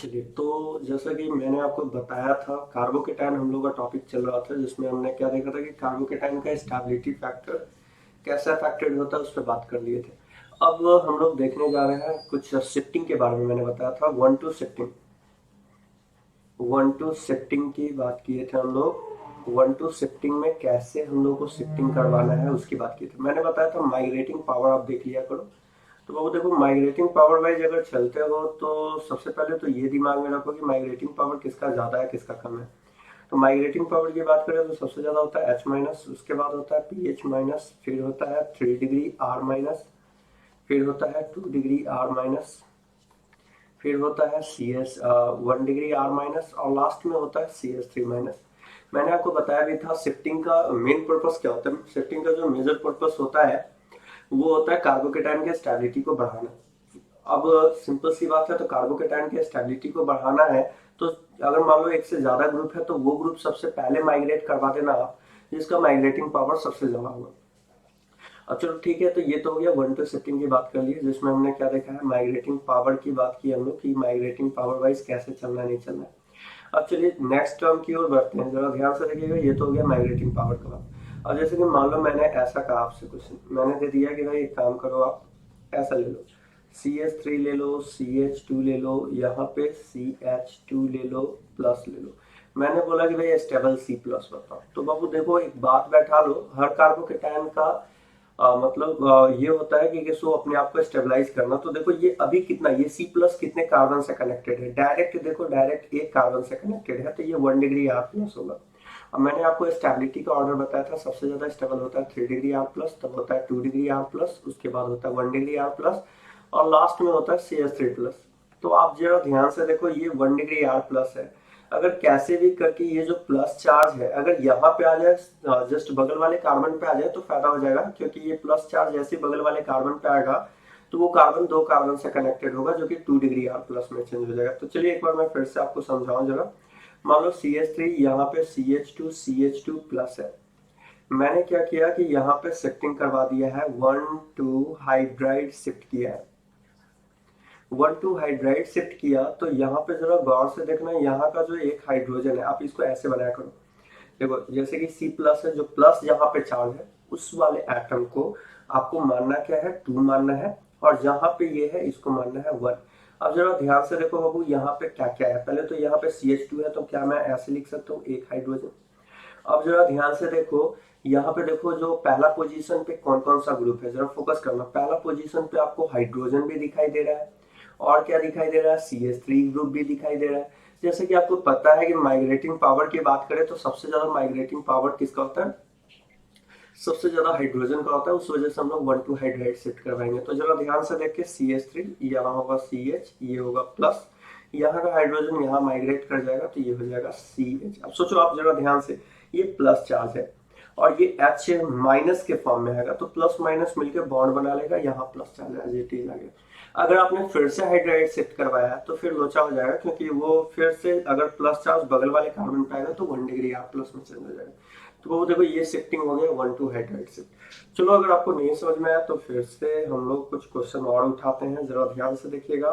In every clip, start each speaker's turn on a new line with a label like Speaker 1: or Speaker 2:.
Speaker 1: चलिए, तो जैसा कि मैंने आपको बताया था, कार्बोकेटायन हम लोग का टॉपिक चल रहा था, जिसमें हमने क्या देखा था कि कार्बोकेटायन का स्टेबिलिटी फैक्टर कैसा अफेक्टेड होता है, उस पर बात कर लिए थे। अब हम लोग देखने जा रहे हैं कुछ शिफ्टिंग के बारे में। मैंने बताया था वन टू शिफ्टिंग की बात किए थे हम लोग। वन टू शिफ्टिंग में कैसे हम लोग को शिफ्टिंग करवाना है उसकी बात की थी। मैंने बताया था माइग्रेटिंग पावर आप देख लिया करो। तो बाबू देखो, माइग्रेटिंग पावर वाइज अगर चलते हो तो सबसे पहले तो ये दिमाग में रखो कि माइग्रेटिंग पावर किसका ज्यादा है किसका कम है। तो माइग्रेटिंग पावर की बात करें तो सबसे ज्यादा होता है एच माइनस, उसके बाद होता है पी एच माइनस, फिर होता है 3 डिग्री आर माइनस, फिर होता है 2 डिग्री आर माइनस, फिर होता है C S 1 degree R minus, और लास्ट में होता है सी एस 3 माइनस। मैंने आपको बताया भी था शिफ्टिंग का मेन पर्पस क्या होता है। शिफ्टिंग का जो मेजर पर्पस होता है वो होता है कार्बोकेटाइन के स्टेबिलिटी को बढ़ाना। अब सिंपल सी बात है, तो कार्बोकेटाइन के स्टेबिलिटी को बढ़ाना है तो अगर मान लो एक से ज्यादा ग्रुप है तो वो ग्रुप सबसे पहले माइग्रेट करवा देना आप, जिसका माइग्रेटिंग पावर सबसे ज्यादा होगा। अब चलो ठीक है, तो ये तो हो गया वन टू शिफ्टिंग की बात कर ली, जिसमें हमने क्या देखा है, माइग्रेटिंग पावर की बात की हम लोग कि माइग्रेटिंग पावर वाइज कैसे चलना नहीं चलना है। अब चलिए नेक्स्ट टर्म की ओर बढ़ते हैं, जरा ध्यान से देखिएगा। ये तो हो गया माइग्रेटिंग पावर का बात। अब जैसे कि मान लो मैंने ऐसा कहा आपसे, क्वेश्चन मैंने दे दिया कि भाई एक काम करो, आप ऐसा ले लो, CH3 ले लो, CH2 ले लो, यहाँ पे CH2 ले लो, प्लस ले लो। मैंने बोला कि भाई स्टेबल C प्लस बताओ। तो बाबू देखो, एक बात बैठा लो, हर कार्बोकेटायन का मतलब ये होता है कि किसको अपने आप को स्टेबलाइज करना। तो देखो ये अभी कितना, ये C प्लस कितने कार्बन से कनेक्टेड है, डायरेक्ट देखो, डायरेक्ट एक कार्बन से कनेक्टेड है, तो ये 1 डिग्री आर प्लस होगा। अब मैंने आपको स्टेबिलिटी का ऑर्डर बताया था, सबसे ज्यादा स्टेबल होता है 3 डिग्री आर प्लस, तब होता है 2 डिग्री आर प्लस, उसके बाद होता है 1 डिग्री आर प्लस, और लास्ट में होता है CH3 प्लस। तो आप जरा ध्यान से देखो, ये 1 डिग्री आर प्लस है। अगर कैसे भी करके ये जो प्लस चार्ज है अगर यहाँ पे आ जाए, जस्ट बगल वाले कार्बन पे आ जाए तो फायदा हो जाएगा, क्योंकि ये प्लस चार्ज जैसे बगल वाले कार्बन पे आएगा तो वो कार्बन दो कार्बन से कनेक्टेड होगा, जो कि 2 डिग्री आर प्लस में चेंज हो जाएगा। तो चलिए एक बार मैं फिर से आपको समझाऊं जरा। मान लो CH3, यहाँ पे CH2 प्लस है। मैंने क्या किया कि यहाँ पे शिफ्टिंग करवा दिया है, 1 2 हाइड्राइड शिफ्ट किया है। 1 2 हाइड्राइड शिफ्ट किया तो यहाँ पे जरा गौर से देखना, यहाँ का जो एक हाइड्रोजन है, आप इसको ऐसे बनाया करो। देखो जैसे कि C प्लस है, जो प्लस यहाँ पे चार्ज है उस वाले एटम को आपको मानना क्या है, 2 मानना है, और जहाँ पे ये है इसको मानना है 1। अब जरा ध्यान से देखो बाबू, यहाँ पे क्या क्या है। पहले तो यहाँ पे CH2 है, तो क्या मैं ऐसे लिख सकता हूँ, एक हाइड्रोजन। अब जरा ध्यान से देखो, यहाँ पे देखो जो पहला पोजीशन पे कौन कौन सा ग्रुप है, जरा फोकस करना। पहला पोजीशन पे आपको हाइड्रोजन भी दिखाई दे रहा है, और क्या दिखाई दे रहा है, CH3 ग्रुप भी दिखाई दे रहा है। जैसे कि आपको पता है कि माइग्रेटिंग पावर की बात करें तो सबसे ज्यादा माइग्रेटिंग पावर किसका होता है, सबसे ज्यादा हाइड्रोजन का होता है। उस वजह से हम लोग 1 2 हाइड्राइड शिफ्ट करवाएंगे। तो जरा ध्यान से देख के, CH3 यहाँ होगा CH, ये होगा प्लस, यहाँ का हाइड्रोजन यहाँ माइग्रेट कर जाएगा तो ये हो जाएगा CH। अब सोचो आप जरा ध्यान से, ये प्लस चार्ज है और ये H माइनस के फॉर्म में आएगा, तो प्लस माइनस मिलकर बॉन्ड बना लेगा, यहाँ plus charge as it is आ गया। अगर आपने फिर से हाइड्राइड शिफ्ट करवाया तो फिर लोचा हो जाएगा, क्योंकि वो फिर से अगर प्लस चार्ज बगल वाले कार्बन पे आएगा तो 1 डिग्री आर प्लस में चेंज हो जाएगा। तो वो देखो, ये शिफ्टिंग हो गया 1 2 हाइड्राइड शिफ्ट। चलो अगर आपको नहीं समझ में आया तो फिर से हम लोग कुछ क्वेश्चन और उठाते हैं, जरा ध्यान से देखिएगा।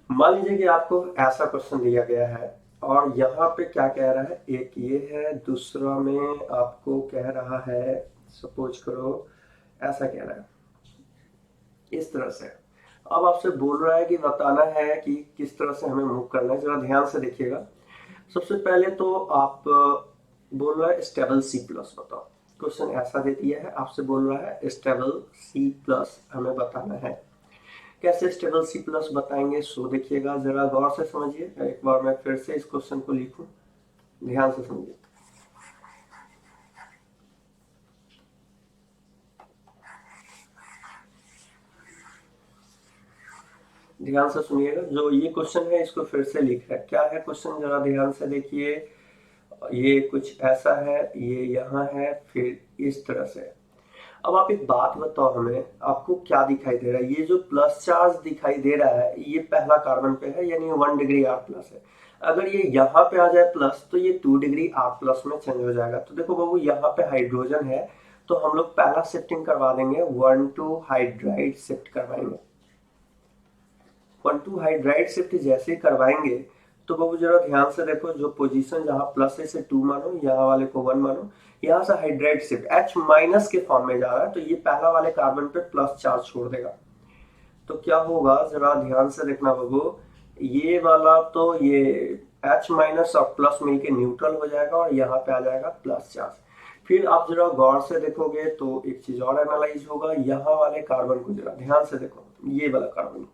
Speaker 1: मान लीजिए कि आपको ऐसा क्वेश्चन दिया गया है और यहाँ पे क्या कह रहा है, एक ये है, दूसरा में आपको कह रहा है, सपोज करो ऐसा कह रहा है इस तरह से। अब आपसे बोल रहा है कि बताना है कि किस तरह से हमें मूव करना है, जरा ध्यान से देखिएगा। सबसे पहले तो आप बोल रहा है स्टेबल C प्लस बताओ। क्वेश्चन ऐसा दे दिया है, आपसे बोल रहा है स्टेबल C प्लस हमें बताना है। कैसे स्टेबल C प्लस बताएंगे, सो देखिएगा, जरा गौर से समझिए। एक बार मैं फिर से इस क्वेश्चन को लिखूं, ध्यान से समझिए। ध्यान से सुनिएगा, जो ये क्वेश्चन है इसको फिर से लिख रहा है। क्या है क्वेश्चन, जरा ध्यान से देखिए। ये कुछ ऐसा है, ये यहाँ है, फिर इस तरह से। अब आप एक बात बताओ हमें, आपको क्या दिखाई दे रहा है, ये जो प्लस चार्ज दिखाई दे रहा है ये पहला कार्बन पे है, यानी 1 डिग्री आर प्लस है। अगर ये यहाँ पे आ जाए प्लस तो ये 2 डिग्री आर प्लस में चेंज हो जाएगा। तो देखो बाबू, यहाँ पे हाइड्रोजन है तो हम लोग पहला शिफ्टिंग करवा देंगे, 1 2 हाइड्राइड शिफ्ट करवाएंगे। 1,2 हाइड्राइड शिफ्ट जैसे ही करवाएंगे तो बाबू जरा ध्यान से देखो, जो पोजीशन जहां प्लस है से 2 मानो, यहाँ वाले को 1 मानो, यहाँ से हाइड्राइड शिफ्ट H माइनस के फॉर्म में जा रहा है, तो ये पहला वाले कार्बन पे प्लस चार्ज छोड़ देगा। तो क्या होगा जरा ध्यान से देखना बाबू, ये वाला तो ये H माइनस और प्लस मिलके न्यूट्रल हो जाएगा और यहाँ पे आ जाएगा प्लस चार्ज। फिर आप जरा गौर से देखोगे तो एक चीज और एनालाइज होगा, यहाँ वाले कार्बन को जरा ध्यान से देखो, ये वाला कार्बन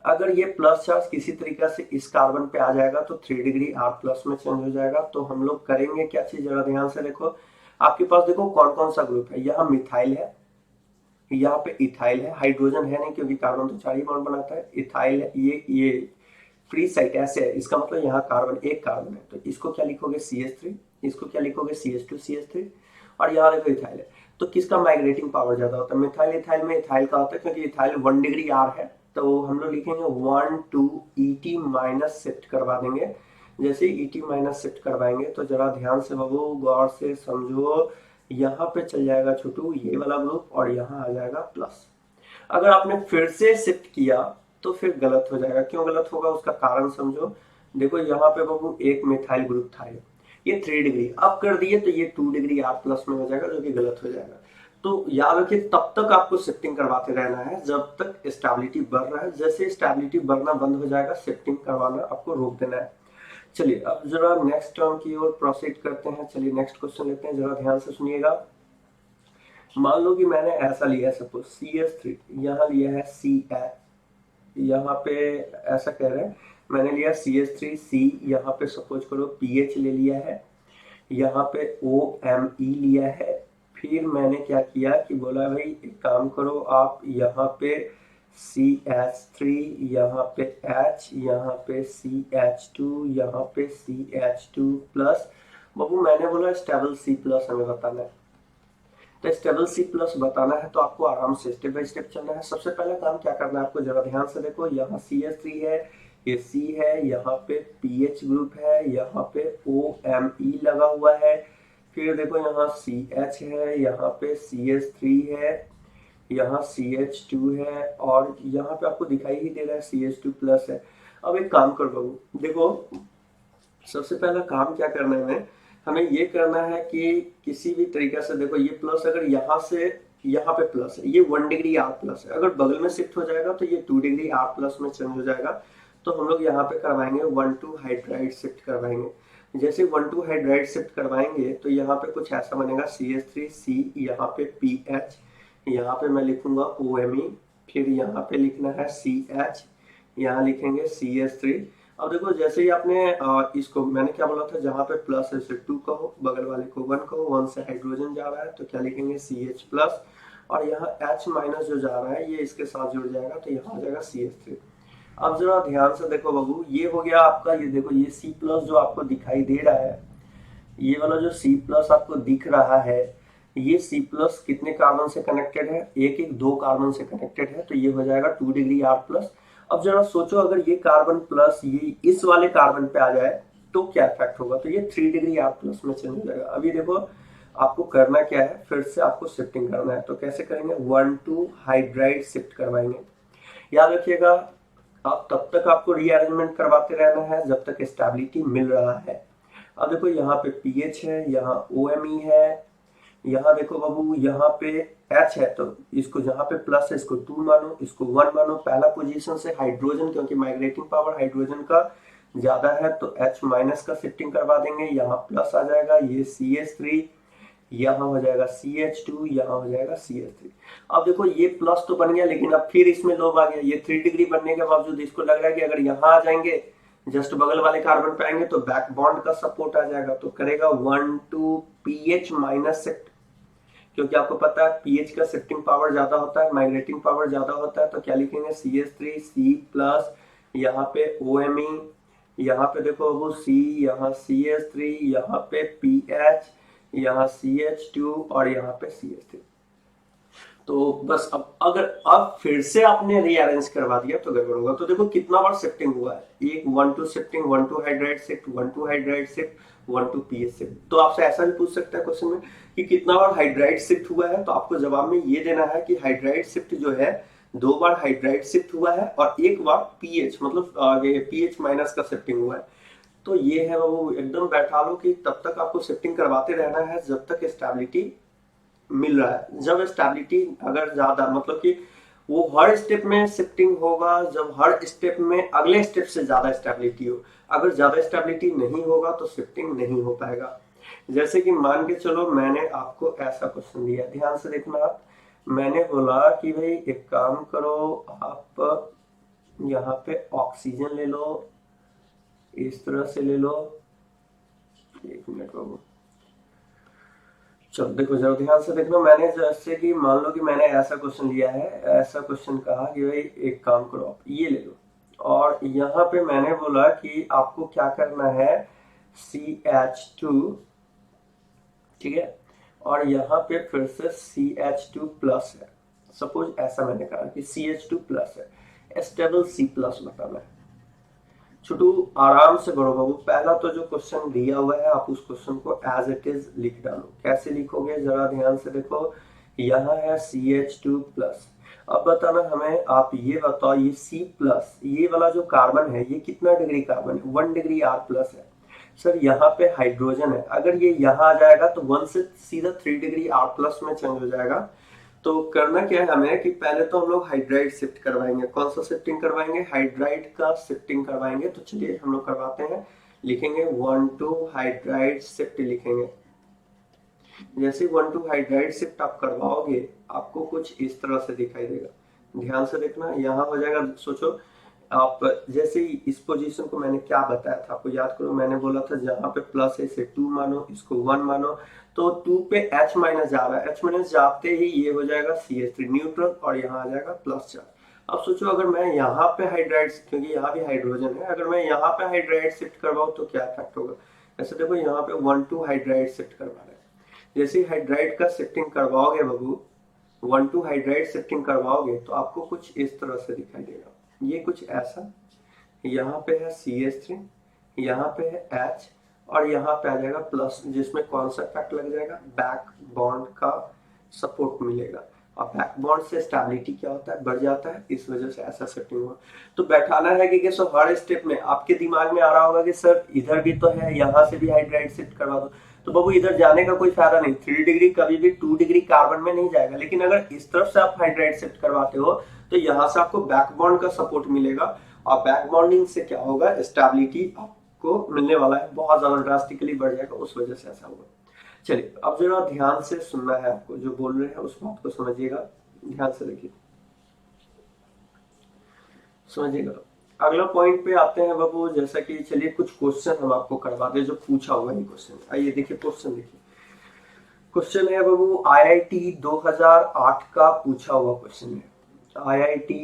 Speaker 1: अगर ये प्लस चार्ज किसी तरीके से इस कार्बन पे आ जाएगा तो 3 डिग्री R प्लस में चेंज हो जाएगा। तो हम लोग करेंगे क्या चीज, जरा ध्यान से देखो, आपके पास देखो कौन कौन सा ग्रुप है, यहाँ मिथाइल है, यहाँ पे इथाइल है, हाइड्रोजन है नहीं क्योंकि कार्बन तो 4 ही बॉन्ड बनाता है, इथाइल है, ये फ्री साइट ऐसे है, इसका मतलब यहाँ कार्बन एक कार्बन है, तो इसको क्या लिखोगे CH3, इसको क्या लिखोगे CH2 CH3, और यहाँ देखो इथाइल है। तो किसका माइग्रेटिंग पावर ज्यादा होता है, मिथाइल इथाइल में इथाइल का होता है, क्योंकि इथाइल 1 डिग्री R है, तो हम लोग लिखेंगे 1 2 ET माइनस शिफ्ट करवा देंगे। जैसे ET माइनस शिफ्ट करवाएंगे तो जरा ध्यान से बाबू गौर से समझो, यहाँ पे चल जाएगा छोटू ये वाला ग्रुप और यहाँ आ जाएगा प्लस। अगर आपने फिर से शिफ्ट किया तो फिर गलत हो जाएगा। क्यों गलत होगा उसका कारण समझो, देखो यहाँ पे बाबू एक मिथाइल ग्रुप था, ये 3 डिग्री, अब कर दिए तो ये 2 डिग्री R प्लस में हो जाएगा, जो कि गलत हो जाएगा। तो याद रखिए तब तक आपको शिफ्टिंग करवाते रहना है जब तक स्टेबिलिटी बढ़ रहा है, जैसे स्टेबिलिटी बढ़ना बंद हो जाएगा शिफ्टिंग करवाना आपको रोक देना है। चलिए अब जरा नेक्स्ट टर्म की ओर प्रोसीड करते हैं। चलिए नेक्स्ट क्वेश्चन लेते हैं, जरा ध्यान से सुनिएगा। मान लो कि मैंने ऐसा लिया है, सपोज CH3, यहाँ लिया है CH, यहाँ पे ऐसा कह रहे हैं मैंने लिया CH3C, यहाँ पे सपोज करो PH ले लिया है, यहाँ पे OMe लिया है, फिर मैंने क्या किया कि बोला भाई एक काम करो आप यहाँ पे CH3, यहाँ पे H, यहाँ पे CH2, यहाँ पे CH2 प्लस, बाबू मैंने बोला स्टेबल C प्लस हमें बताना है, तो स्टेबल C प्लस बताना है तो आपको आराम से स्टेप बाय स्टेप चलना है। सबसे पहला काम क्या करना है आपको, जरा ध्यान से देखो, यहाँ CH3 है, ये C है, यहाँ पे PH ग्रुप है, यहाँ पे OMe लगा हुआ है, फिर देखो यहाँ CH है, यहाँ पे CH3 है, यहाँ CH2 है, और यहाँ पे आपको दिखाई ही दे रहा है CH2 प्लस है। अब एक काम करो बाबू, देखो सबसे पहला काम क्या करना है हमें ये करना है कि किसी भी तरीके से देखो ये प्लस अगर यहाँ से यहाँ पे प्लस है, ये 1 डिग्री R प्लस है, अगर बगल में शिफ्ट हो जाएगा तो ये 2 डिग्री R प्लस में चेंज हो जाएगा। तो हम लोग यहाँ पे करवाएंगे 1 2 हाइड्राइड शिफ्ट करवाएंगे। जैसे 1 2 हाइड्राइड शिफ्ट करवाएंगे तो यहाँ पे कुछ ऐसा बनेगा CH3C, यहाँ पे PH, यहाँ पे मैं लिखूंगा OMe, फिर यहाँ पे लिखना है CH, यहाँ लिखेंगे CH3। अब देखो जैसे ही आपने इसको मैंने क्या बोला था, जहां पे प्लस है उसे 2 कहो, बगल वाले को 1 कहो, 1 से हाइड्रोजन जा रहा है तो क्या लिखेंगे CH प्लस, और यहाँ H माइनस जो जा रहा है ये इसके साथ जुड़ जाएगा तो यहाँ आ जाएगा CH3। अब जरा ध्यान से देखो बाबू, ये हो गया आपका, ये देखो ये C प्लस जो आपको दिखाई दे रहा है, ये वाला जो C प्लस आपको दिख रहा है, ये C प्लस कितने कार्बन से कनेक्टेड है, एक 2 कार्बन से कनेक्टेड है, तो ये हो जाएगा 2 डिग्री R प्लस। अब जरा सोचो अगर ये कार्बन प्लस ये इस वाले कार्बन पे आ जाए तो क्या इफेक्ट होगा, तो ये 3 डिग्री R प्लस में चेंज हो जाएगा। अभी देखो आपको करना क्या है, फिर से आपको शिफ्टिंग करना है, तो कैसे करेंगे, 1 2 हाइड्राइड शिफ्ट करवाएंगे। याद रखिएगा आप तब तक आपको रीअरेंजमेंट करवाते रहना है जब तक स्टेबिलिटी मिल रहा है। अब देखो यहाँ पे PH है, यहाँ OMe है, यहाँ देखो बाबू यहाँ पे H है, तो इसको जहाँ पे प्लस है इसको 2 मानो, इसको 1 मानो, पहला पोजीशन से हाइड्रोजन, क्योंकि माइग्रेटिंग पावर हाइड्रोजन का ज्यादा है तो H माइनस का शिफ्टिंग करवा देंगे, यहाँ प्लस आ जाएगा, ये CH3, यहाँ हो जाएगा CH2, यहाँ हो जाएगा CH3। अब देखो ये प्लस तो बन गया, लेकिन अब फिर इसमें लोब आ गया, ये 3 डिग्री बनने के बावजूद इसको लग रहा है कि अगर यहाँ आ जाएंगे जस्ट बगल वाले कार्बन पे आएंगे तो बैक बॉन्ड का सपोर्ट आ जाएगा, तो करेगा 1 2 PH माइनस शिफ्ट, क्योंकि आपको पता है पीएच का शिफ्टिंग पावर ज्यादा होता है, माइग्रेटिंग पावर ज्यादा होता है, तो क्या लिखेंगे CH3C प्लस, यहाँ पे OMe, यहाँ पे देखो वो C, यहाँ CH3, यहाँ पे PH, यहाँ CH2 और यहाँ पे CH3। तो बस अब फिर से आपने रीअरेंज करवा दिया तो गड़बड़ होगा। तो देखो कितना बार शिफ्टिंग हुआ है, एक 1 2 shifting, 1 2 hydride shift, 1 2 hydride shift, 1 2 pH shift. तो आपसे ऐसा भी पूछ सकता है क्वेश्चन में कि कितना बार हाइड्राइड शिफ्ट हुआ है, तो आपको जवाब में ये देना है कि हाइड्राइड शिफ्ट जो है 2 बार हाइड्राइड शिफ्ट हुआ है और 1 बार पीएच मतलब पीएच माइनस का शिफ्टिंग हुआ है। तो ये है वो एकदम बैठा लो कि तब तक आपको शिफ्टिंग करवाते रहना है जब तक स्टेबिलिटी मिल रहा है। जब स्टेबिलिटी अगर ज्यादा मतलब कि वो हर स्टेप में शिफ्टिंग होगा जब हर स्टेप में अगले स्टेप से ज्यादा स्टेबिलिटी हो। अगर ज्यादा स्टेबिलिटी नहीं होगा तो शिफ्टिंग नहीं हो पाएगा। जैसे कि मान के चलो मैंने आपको ऐसा क्वेश्चन दिया, ध्यान से देखना आप। मैंने बोला कि भाई एक काम करो, आप यहाँ पे ऑक्सीजन ले लो, इस तरह से ले लो। एक मिनट बाबू, चलो देखो जरा ध्यान से देखना। मैंने जैसे कि मान लो कि मैंने ऐसा क्वेश्चन लिया है, ऐसा क्वेश्चन कहा कि भाई एक काम करो आप ये ले लो, और यहाँ पे मैंने बोला कि आपको क्या करना है, CH2, ठीक है, और यहाँ पे फिर से CH2 प्लस है। सपोज ऐसा मैंने कहा कि CH2 प्लस है, स्टेबल C प्लस बताना है। छोटू आराम से बढ़ो बाबू, पहला तो जो क्वेश्चन दिया हुआ है आप उस क्वेश्चन को एज इट इज लिख डालो। कैसे लिखोगे जरा ध्यान से देखो, यहाँ है CH2 प्लस। अब बताना हमें, आप ये बताओ ये C प्लस ये वाला जो कार्बन है ये कितना डिग्री कार्बन है, 1 डिग्री R प्लस है। सर यहाँ पे हाइड्रोजन है, अगर ये यहाँ आ जाएगा तो 1 से सीधा 3 डिग्री R प्लस में चेंज हो जाएगा। तो करना क्या है हमें कि पहले तो हम लोग हाइड्राइड शिफ्ट करवाएंगे। कौन सा शिफ्टिंग करवाएंगे, हाइड्राइड का शिफ्टिंग करवाएंगे। तो चलिए हम लोग करवाते हैं, लिखेंगे 1 to हाइड्राइड शिफ्ट लिखेंगे। जैसे 1 to हाइड्राइड शिफ्ट आप करवाओगे आपको कुछ इस तरह से दिखाई देगा। ध्यान से देखना, यहाँ हो जाएगा। सोचो आप जैसे ही इस पोजीशन को मैंने क्या बताया था आपको याद करो, मैंने बोला था जहां पे प्लस है इसे 2 मानो, इसको 1 मानो। तो 2 पे H माइनस जा रहा है, H माइनस जाते ही ये हो जाएगा CH3 न्यूट्रल और यहाँ आ जाएगा प्लस चार्ज। अब सोचो अगर मैं यहाँ पे हाइड्राइड, क्योंकि यहाँ भी हाइड्रोजन है, अगर मैं यहाँ पे हाइड्राइड शिफ्ट करवाऊँ तो क्या इफेक्ट होगा। ऐसे देखो यहाँ पे 1 to हाइड्राइड शिफ्ट करवा रहे हैं। जैसे हाइड्राइड का शिफ्टिंग करवाओगे बाबू, 1 to हाइड्राइड शिफ्टिंग करवाओगे तो आपको कुछ इस तरह से दिखाई देगा। ये कुछ ऐसा, यहाँ पे है CH3, यहाँ पे है H और यहाँ पे आ जाएगा प्लस, जिसमें कौन सा इफेक्ट लग जाएगा, बैक बॉन्ड का सपोर्ट मिलेगा। और बैक बॉन्ड से स्टेबिलिटी क्या होता है, बढ़ जाता है, इस वजह से ऐसा सेटिंग हुआ। तो बैठाना है कि सो हर स्टेप में आपके दिमाग में आ रहा होगा कि सर इधर भी तो है, यहाँ से भी हाइड्राइड शिफ्ट करवा दो। तो बाबू इधर जाने का कोई फायदा नहीं, 3 डिग्री कभी भी 2 डिग्री कार्बन में नहीं जाएगा। लेकिन अगर इस तरफ से आप हाइड्राइड शिफ्ट करवाते हो तो यहाँ से आपको बैक बॉन्ड का सपोर्ट मिलेगा, और बैक बॉन्डिंग से क्या होगा, स्टेबिलिटी आपको मिलने वाला है, बहुत ज्यादा ड्रास्टिकली बढ़ जाएगा, उस वजह से ऐसा होगा। चलिए अब जरा ध्यान से सुनना है, आपको जो बोल रहे हैं उस बात को समझिएगा, ध्यान से देखिए, समझिएगा। अगला पॉइंट पे आते हैं बाबू, जैसा कि चलिए कुछ क्वेश्चन हम आपको करवा दे जो पूछा हुआ है क्वेश्चन। आइए देखिए क्वेश्चन, देखिए क्वेश्चन है बाबू IIT 2008 का पूछा हुआ क्वेश्चन है। IIT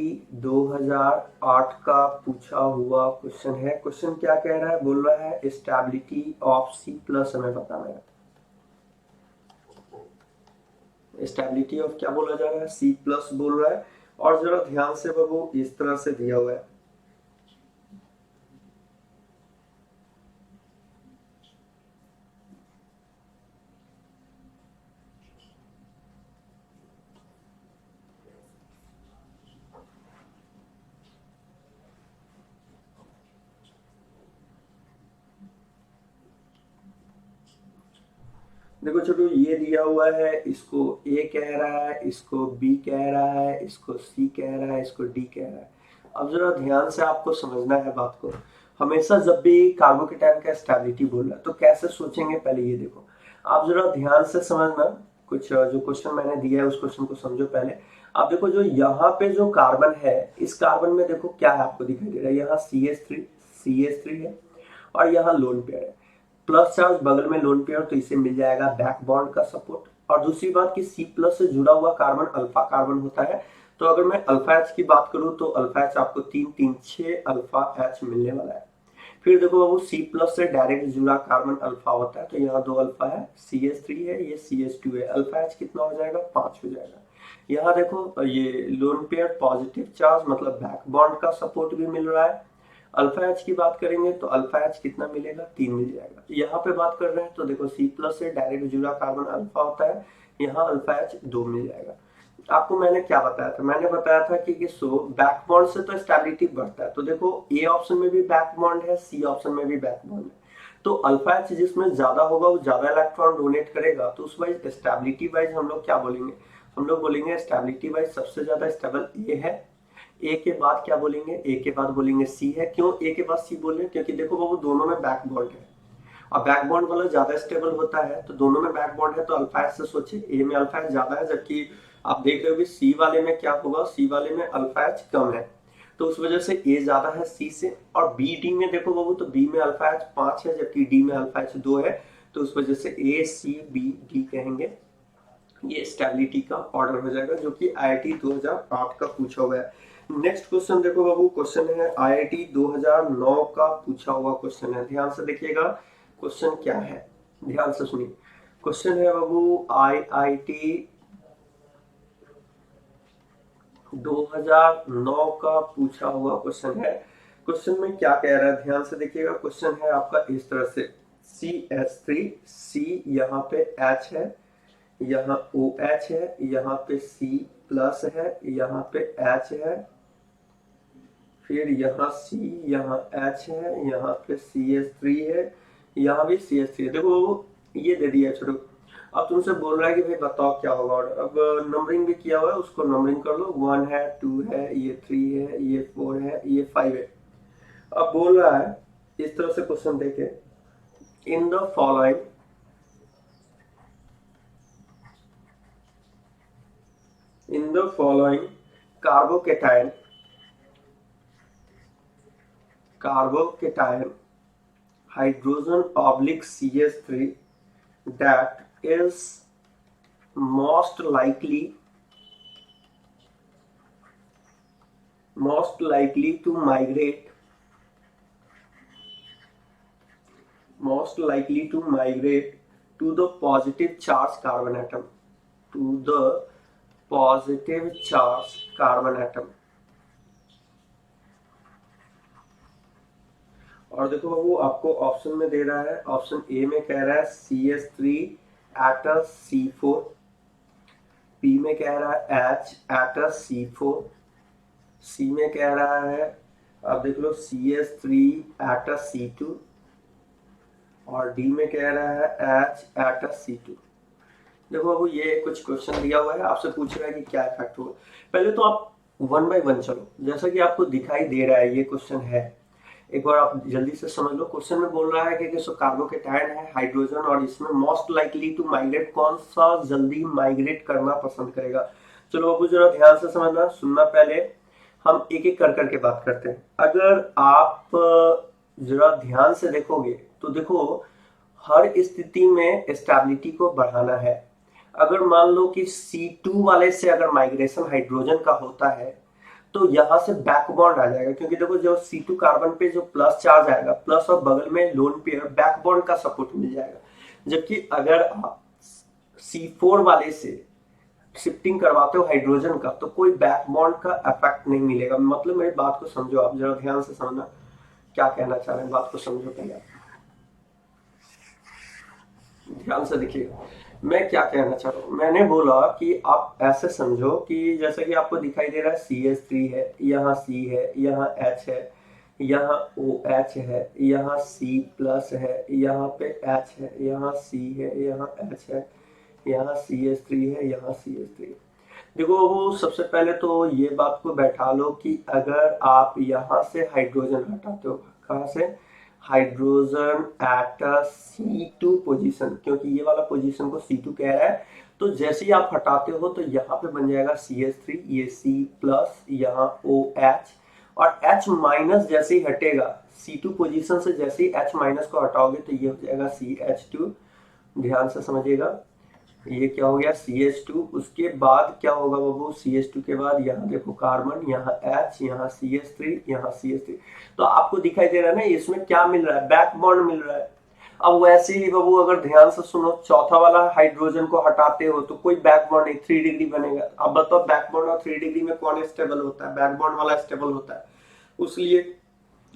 Speaker 1: 2008 का पूछा हुआ क्वेश्चन है। क्वेश्चन क्या कह रहा है, बोल रहा है स्टेबिलिटी ऑफ C प्लस हमें बताना है। स्टेबिलिटी ऑफ क्या बोला जा रहा है, C प्लस बोल रहा है। और जरा ध्यान से बाबू इस तरह से दिया हुआ है, देखो छोटू ये दिया हुआ है, इसको A कह रहा है, इसको B कह रहा है, इसको C कह रहा है, इसको D कह रहा है। अब जरा ध्यान से आपको समझना है बात को। हमेशा जब भी कार्बोकेटाइन का स्टेबिलिटी बोल रहा है तो कैसे सोचेंगे, पहले ये देखो। आप जरा ध्यान से समझना, कुछ जो क्वेश्चन मैंने दिया है उस क्वेश्चन को समझो पहले। आप देखो जो यहाँ पे जो कार्बन है, इस कार्बन में देखो क्या है आपको दिखाई दे रहा है, यहाँ CH3 है और यहाँ लोन पेयर है, प्लस चार्ज बगल में लोन पेयर, तो इसे मिल जाएगा बैक बॉन्ड का सपोर्ट। और दूसरी बात कि C प्लस से जुड़ा हुआ कार्बन अल्फा कार्बन होता है। तो अगर मैं अल्फा H की बात करूं तो अल्फा H आपको 3 3 6 अल्फा H मिलने वाला है। फिर देखो बाबू C प्लस से डायरेक्ट जुड़ा कार्बन अल्फा होता है, तो यहाँ 2 अल्फा है, CH3 है, ये CH2 है, अल्फा H कितना हो जाएगा, 5 हो जाएगा। यहाँ देखो ये लोन पेयर पॉजिटिव चार्ज मतलब बैक बॉन्ड का सपोर्ट भी मिल रहा है। अल्फा एच की बात करेंगे तो अल्फा एच कितना मिलेगा, 3 मिल जाएगा। यहाँ पे बात कर रहे हैं तो देखो C प्लस से डायरेक्ट जुड़ा कार्बन अल्फा होता है, यहाँ अल्फा एच 2 मिल जाएगा। आपको मैंने क्या बताया था, मैंने बताया था कि सो बैक बॉन्ड से तो स्टेबिलिटी बढ़ता है। तो देखो ए ऑप्शन में भी बैक बॉन्ड है, सी ऑप्शन में भी बैक बॉन्ड है। तो अल्फा एच जिसमें ज्यादा होगा वो ज्यादा इलेक्ट्रॉन डोनेट करेगा, तो उस वाइज स्टेबिलिटी वाइज हम लोग क्या बोलेंगे, हम लोग बोलेंगे स्टेबिलिटी वाइज सबसे ज्यादा स्टेबल ए है। ए के बाद क्या बोलेंगे, ए के बाद बोलेंगे सी है। क्यों ए के बाद सी बोल रहे हैं, क्योंकि देखो वो दोनों में बैक बॉन्ड है और बैक बॉन्ड वाला ज्यादा स्टेबल होता है, तो दोनों में बैक बॉन्ड है तो अल्फा एच से सोचिए ए में अल्फा एच ज्यादा है, जबकि आप देख रहे हो सी वाले में क्या होगा, सी वाले में अल्फा एच कम है, तो उस वजह से ए ज्यादा है सी से। और बी डी में देखो बाबू, तो बी में अल्फा एच 5 है जबकि डी में अल्फा एच 2 है, तो उस वजह से ए सी बी डी कहेंगे। ये स्टेबिलिटी का ऑर्डर हो जाएगा जो कि आईआईटी 2008 का पूछा हुआ है। नेक्स्ट क्वेश्चन देखो बाबू, क्वेश्चन है आईआईटी 2009 का पूछा हुआ क्वेश्चन है, ध्यान से देखिएगा क्वेश्चन क्या है, ध्यान से सुनिए। क्वेश्चन है बाबू आईआईटी 2009 का पूछा हुआ क्वेश्चन है। क्वेश्चन में क्या कह रहा है, ध्यान से देखिएगा। क्वेश्चन है आपका इस तरह से, CH3, C यहाँ पे H है, यहाँ OH है, यहाँ पे C प्लस है, यहाँ पे H है, फिर यहाँ C, यहाँ H है, यहाँ पे CH3 है, यहाँ भी CH3 है। देखो ये दे दिया छोड़ो, अब तुमसे बोल रहा है कि भाई बताओ क्या होगा ऑर्डर। अब नंबरिंग भी किया हुआ है, उसको नंबरिंग कर लो, 1 है, 2 है, ये 3 है, ये 4 है, ये 5 है। अब बोल रहा है इस तरह से क्वेश्चन देखे, in the following carbocation hydrogen oblique CH3 that is most likely to migrate to the positive charge carbon atom, और देखो बाबू आपको ऑप्शन में दे रहा है, ऑप्शन ए में कह रहा है CH3 एट C4, बी में कह रहा है H एट C4, सी में कह रहा है अब देख लो CH3 एट C2, और डी में कह रहा है H एट C2। देखो बाबू ये कुछ क्वेश्चन दिया हुआ है, आपसे पूछ रहा है कि क्या इफेक्ट होगा। पहले तो आप 1 बाय 1 चलो, जैसा कि आपको दिखाई दे रहा है ये क्वेश्चन है, एक बार आप जल्दी से समझ लो। क्वेश्चन में बोल रहा है कि कार्बोकेटायन है हाइड्रोजन, और इसमें मोस्ट लाइकली टू माइग्रेट, कौन सा जल्दी माइग्रेट करना पसंद करेगा। चलो बाबू जरा ध्यान से समझना, सुनना, पहले हम एक एक कर करके बात करते हैं। अगर आप जरा ध्यान से देखोगे तो देखो हर स्थिति में स्टेबिलिटी को बढ़ाना है। अगर मान लो कि C2 वाले से अगर माइग्रेशन हाइड्रोजन का होता है तो यहां से बैक बॉन्ड आ जाएगा, क्योंकि देखो जो C2 कार्बन पे जो प्लस चार्ज आएगा, प्लस और बगल में लोन पेयर, बैक बॉन्ड का सपोर्ट मिल जाएगा। जबकि अगर आप C4 वाले से शिफ्टिंग करवाते हो हाइड्रोजन का तो कोई बैक बॉन्ड का इफेक्ट नहीं मिलेगा। मतलब मेरी बात को समझो, आप जरा ध्यान से समझना क्या कहना चाह रहे हैं, बात को समझो पहले आप ध्यान से देखिएगा मैं क्या कहना चाह रहा हूँ। मैंने बोला कि आप ऐसे समझो कि जैसे कि आपको दिखाई दे रहा है CH3 है, यहाँ C है, यहाँ H है, यहाँ OH है, यहाँ C प्लस है, यहाँ पे H है, यहाँ C है, यहाँ H है, यहाँ CH3 है, यहाँ CH3। देखो वो सबसे पहले तो ये बात को बैठा लो कि अगर आप यहाँ से हाइड्रोजन हटाते हो, कहाँ से, हाइड्रोजन एट C2 पोजीशन, क्योंकि ये वाला पोजीशन को C2 कह रहा है, तो जैसे ही आप हटाते हो तो यहाँ पे बन जाएगा CH3, ये C प्लस, यहाँ OH, और H माइनस जैसे ही हटेगा C2 पोजीशन से, जैसे ही H माइनस को हटाओगे तो ये हो जाएगा CH2। ध्यान से समझिएगा, ये क्या हो गया CH2। उसके बाद क्या होगा बाबू, CH2 के बाद यहाँ देखो कार्बन, यहाँ H, यहाँ CH3, यहाँ CH3। तो आपको दिखाई दे रहा है ना इसमें क्या मिल रहा है, बैक बॉन्ड मिल रहा है। अब वैसे ही बाबू अगर ध्यान से सुनो, चौथा वाला हाइड्रोजन को हटाते हो तो कोई बैक बॉन्ड नहीं, 3 डिग्री बनेगा। अब बताओ बैक बॉन्ड और 3 डिग्री में कौन स्टेबल होता है, बैक बॉन्ड वाला स्टेबल होता है। उसलिए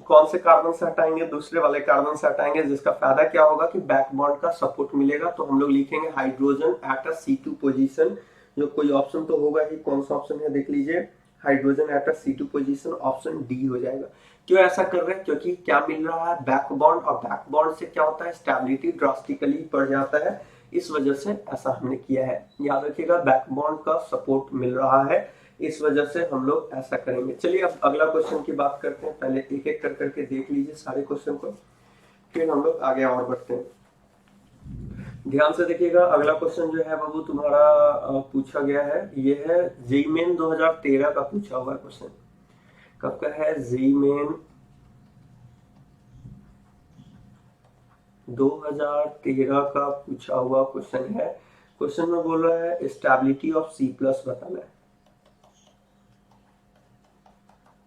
Speaker 1: कौन से कार्बन से हटाएंगे, दूसरे वाले कार्बन से हटाएंगे, जिसका फायदा क्या होगा कि बैक बॉन्ड का सपोर्ट मिलेगा। तो हम लोग लिखेंगे हाइड्रोजन एट C2 पोजीशन जो कोई ऑप्शन तो होगा ही, कौन सा ऑप्शन है देख लीजिए, hydrogen at C2 position, option D हो जाएगा। क्यों ऐसा कर रहे हैं, क्योंकि क्या मिल रहा है, बैक बॉन्ड, और बैक बॉन्ड से क्या होता है, स्टेबिलिटी ड्रास्टिकली बढ़ जाता है, इस वजह से ऐसा हमने किया है। याद रखिएगा बैक बॉन्ड का सपोर्ट मिल रहा है, इस वजह से हम लोग ऐसा करेंगे। चलिए अब अगला क्वेश्चन की बात करते हैं, पहले एक एक कर करके देख लीजिए सारे क्वेश्चन को, फिर हम लोग आगे और बढ़ते हैं। ध्यान से देखिएगा, अगला क्वेश्चन जो है बाबू तुम्हारा पूछा गया है, ये है जेईई मेन 2013 का पूछा हुआ क्वेश्चन। कब का है, जेईई मेन 2013 का पूछा हुआ क्वेश्चन है। क्वेश्चन में बोल रहा है स्टेबिलिटी ऑफ C प्लस बताना है।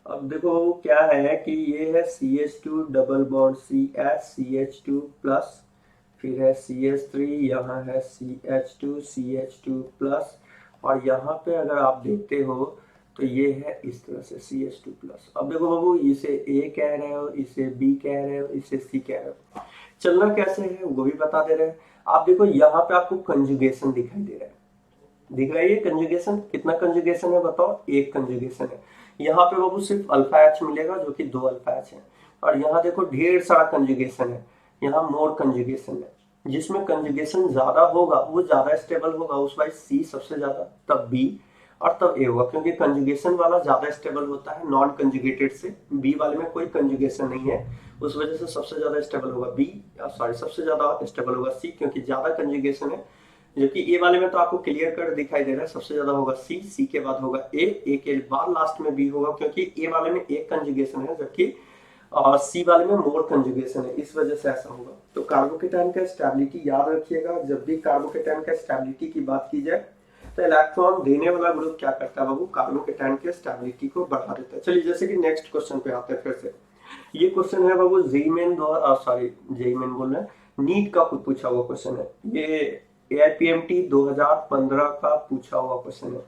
Speaker 1: अब देखो क्या है कि ये है CH2 double bond CH CH2 plus, फिर है CH3, यहाँ है CH2 CH2 प्लस, और यहाँ पे अगर आप देखते हो तो ये है इस तरह से CH2 प्लस। अब देखो बाबू, इसे A कह रहे हो, इसे B कह रहे हो, इसे C कह रहे हो, चलना कैसे है वो भी बता दे रहे हैं। आप देखो यहाँ पे आपको कंजुगेशन दिखाई दे रहा है, दिख रहा है ये कंजुगेशन, कितना कंजुगेशन है बताओ, एक कंजुगेशन है। यहाँ पे बाबू सिर्फ अल्फा एच मिलेगा जो कि 2 अल्फा एच है, और यहाँ देखो ढेर सारा कंजुगेशन है, यहाँ मोर कंजुगेशन है। जिसमें कंजुगेशन ज्यादा होगा वो ज्यादा स्टेबल होगा, उस वाइज सी सबसे ज्यादा, तब बी, और तब ए होगा, क्योंकि कंजुगेशन वाला ज्यादा स्टेबल होता है नॉन कंजुगेटेड से, बी वाले में कोई कंजुगेशन नहीं है, उस वजह से सबसे ज्यादा स्टेबल होगा बी, सॉरी सबसे ज्यादा स्टेबल होगा सी, क्योंकि ज्यादा कंजुगेशन है। जबकि ए वाले में तो आपको क्लियर कट दिखाई दे रहा है, सबसे ज्यादा होगा सी, सी के बाद होगा ए के बाद लास्ट में बी होगा, क्योंकि ए वाले में एक कंजुगेशन है जबकि सी वाले में मोर कंजुगेशन है, इस वजह से ऐसा होगा। तो कार्बोकेटाइन का स्टेबिलिटी याद रखिएगा, जब भी कार्बोकेटाइन का स्टेबिलिटी की बात की जाए तो इलेक्ट्रॉन देने वाला ग्रुप क्या करता है बाबू, कार्बोकेटाइन के स्टेबिलिटी को बढ़ा देता है। चलिए जैसे कि नेक्स्ट क्वेश्चन पे आते हैं फिर से। ये क्वेश्चन है बाबू जेईई मेन बोल रहे हैं, नीट का कुछ पूछा हुआ क्वेश्चन है, ये AIPMT 2015 का पूछा हुआ क्वेश्चन है,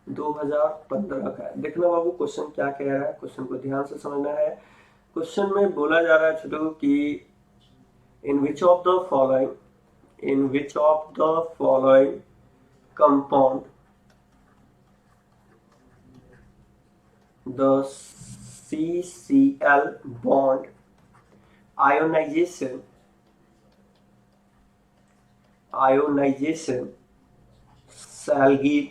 Speaker 1: 2015 का है। देखना बाबू क्वेश्चन क्या कह रहा है, क्वेश्चन को ध्यान से समझना है। क्वेश्चन में बोला जा रहा है छोटू कि in which of the following compound the CCl bond ionization shall give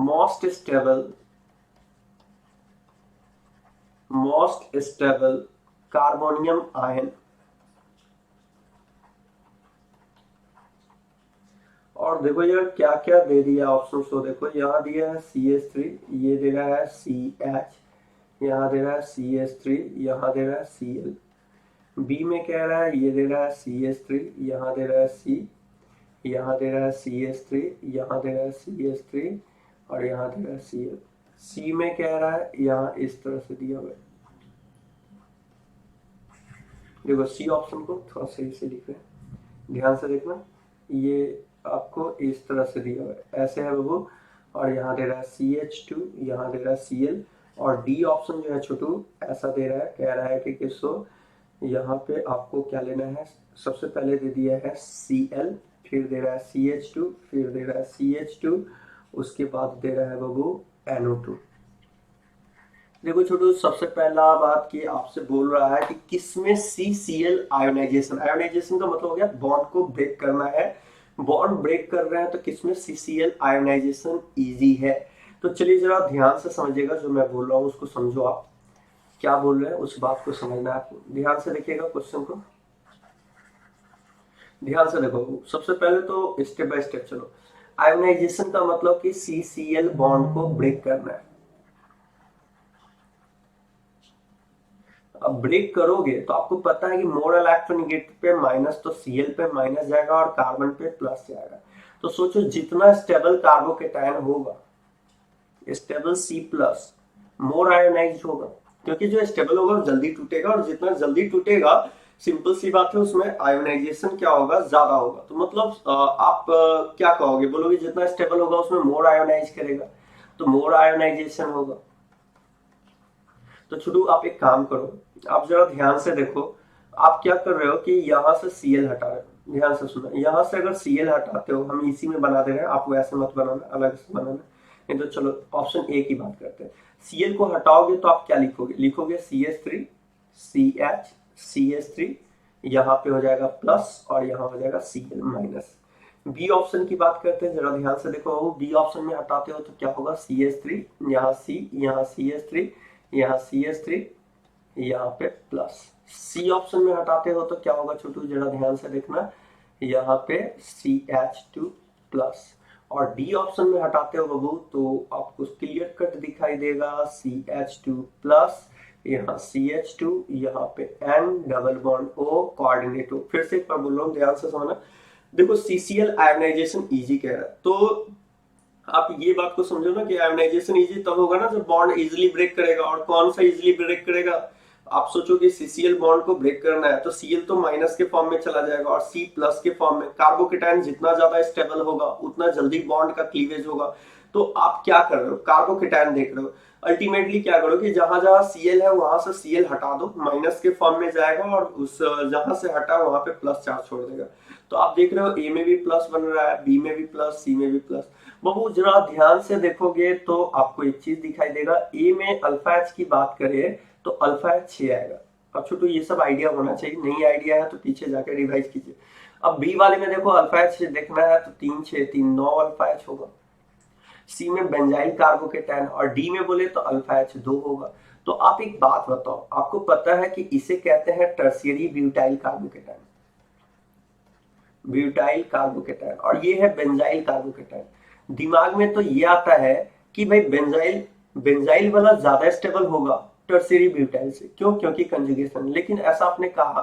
Speaker 1: most stable carbonium ion. और देखो ये क्या क्या दे दिया ऑप्शन, तो देखो यहाँ दिया है CH3, ये दे रहा है CH, यहाँ दे रहा है CH3, यहाँ दे रहा है Cl। बी में कह रहा है, ये दे रहा है CH3, यहाँ दे रहा है C, यहाँ दे रहा है CH3, यहाँ दे रहा है CH3, और यहाँ दे रहा है Cl। सी में कह रहा है, यहाँ इस तरह से दिया हुआ है, देखो सी ऑप्शन को थोड़ा सही से लिख रहे हैं, ध्यान से देखना, ये आपको इस तरह से दिया हुआ है, ऐसे है वो, और यहाँ दे रहा है CH2, यहाँ दे रहा है Cl, और डी ऑप्शन जो है छोटू ऐसा दे रहा है, कह रहा है कि किसको, यहाँ पे आपको क्या लेना है, सबसे पहले दे दिया है Cl, फिर दे रहा है CH2, फिर दे रहा है CH2, उसके बाद दे रहा है बाबू NO2। देखो छोटू, सबसे पहला बात की आपसे बोल रहा है कि किसमें CCl आयोनाइजेशन, आयोनाइजेशन का मतलब हो गया बॉन्ड को ब्रेक करना है, बॉन्ड ब्रेक कर रहे हैं तो किसमें CCl आयोनाइजेशन इजी है। तो चलिए जरा ध्यान से समझिएगा, जो मैं बोल रहा हूँ उसको समझो, आप क्या बोल रहे हैं उस बात को समझना है आपको, ध्यान से देखिएगा क्वेश्चन को, ध्यान से देखो। सबसे पहले तो स्टेप बाय स्टेप चलो। आयोनाइजेशन का मतलब कि CCl बॉन्ड को ब्रेक करना है। अब ब्रेक करोगे तो आपको पता है कि मोर इलेक्ट्रोनेगेटिव पे माइनस, तो Cl पे माइनस जाएगा और कार्बन पे प्लस जाएगा। तो सोचो जितना स्टेबल कार्बोकेटायन होगा, स्टेबल C प्लस, मोर आयोनाइज्ड होगा, क्योंकि जो स्टेबल होगा वो जल्दी टूटेगा, और जितना जल्दी टूटेगा सिंपल सी बात है उसमें आयोनाइजेशन क्या होगा, ज्यादा होगा। तो मतलब आप क्या कहोगे, बोलोगे जितना स्टेबल होगा उसमें मोर आयोनाइज करेगा, तो मोर आयोनाइजेशन होगा। तो छोटू आप एक काम करो, आप जरा ध्यान से देखो, आप क्या कर रहे हो कि यहां से Cl हटा रहे हो, ध्यान से सुना, यहाँ से अगर Cl हटाते हो, हम इसी में बना दे रहे हैं, आपको ऐसे मत बनाना, अलग से बनाना। नहीं तो चलो ऑप्शन ए की बात करते हैं। Cl को हटाओगे तो आप क्या लिखोगे, लिखोगे CH3 CH CH3, यहाँ पे हो जाएगा प्लस और यहाँ हो जाएगा Cl माइनस। बी ऑप्शन की बात करते हैं, जरा ध्यान से देखो, बी ऑप्शन में हटाते हो तो क्या होगा, CH3, यहाँ C, यहाँ CH3, यहाँ CH3, यहाँ पे प्लस। सी ऑप्शन में हटाते हो तो क्या होगा छोटू, जरा ध्यान से देखना, यहाँ पे CH2 प्लस। और डी ऑप्शन में हटाते हो बाबू तो आपको क्लियर कट दिखाई देगा CH2 प्लस, यहाँ CH2, यहाँ पे N double bond O coordinate O। फिर से एक बार बोल रहा हूँ, ध्यान से समझना। देखो CCl आयोनाइजेशन इजी कह रहा है, तो आप ये बात को समझो ना कि आयोनाइजेशन इजी तब होगा ना जब बॉन्ड इजीली ब्रेक करेगा। और कौन सा इजीली ब्रेक करेगा, आप सोचो कि CCl बॉन्ड को ब्रेक करना है तो Cl तो माइनस के फॉर्म में चला जाएगा और C प्लस के फॉर्म में। कार्बोकेटायन जितना ज्यादा स्टेबल होगा उतना जल्दी बॉन्ड का क्लीवेज होगा। तो आप क्या कर रहे हो, कार्बोकेटायन देख रहे हो, अल्टीमेटली क्या करो कि जहां जहां Cl है वहां से Cl हटा दो, माइनस के फॉर्म में जाएगा और उस जहां से हटा वहां पे प्लस चार्ज छोड़ देगा। तो आप देख रहे हो ए में भी प्लस बन रहा है, बी में भी प्लस, सी में भी प्लस। बाबू जरा ध्यान से देखोगे तो आपको एक चीज दिखाई देगा, ए में अल्फा एच की बात करें तो अल्फा एच 6 आएगा। अब छोटू ये सब आइडिया होना चाहिए, नहीं आइडिया है तो पीछे जाकर रिवाइज कीजिए। अब बी वाले में देखो अल्फा एच देखना है तो 3 6 3 9 अल्फा एच होगा। सी में बेंजाइल कार्बोकेटायन और डी में बोले तो अल्फा एच 2 होगा। तो आप एक बात बताओ, आपको पता है कि इसे कहते हैं tertiary butyl carbocation, butyl carbocation, और ये है बेंजाइल कार्बोकेटायन। दिमाग में तो ये आता है कि भाई बेंजाइल बेंजाइल वाला ज्यादा स्टेबल होगा टर्शियरी ब्यूटाइल से, क्यों, क्योंकि कंजुगेशन। लेकिन ऐसा आपने कहा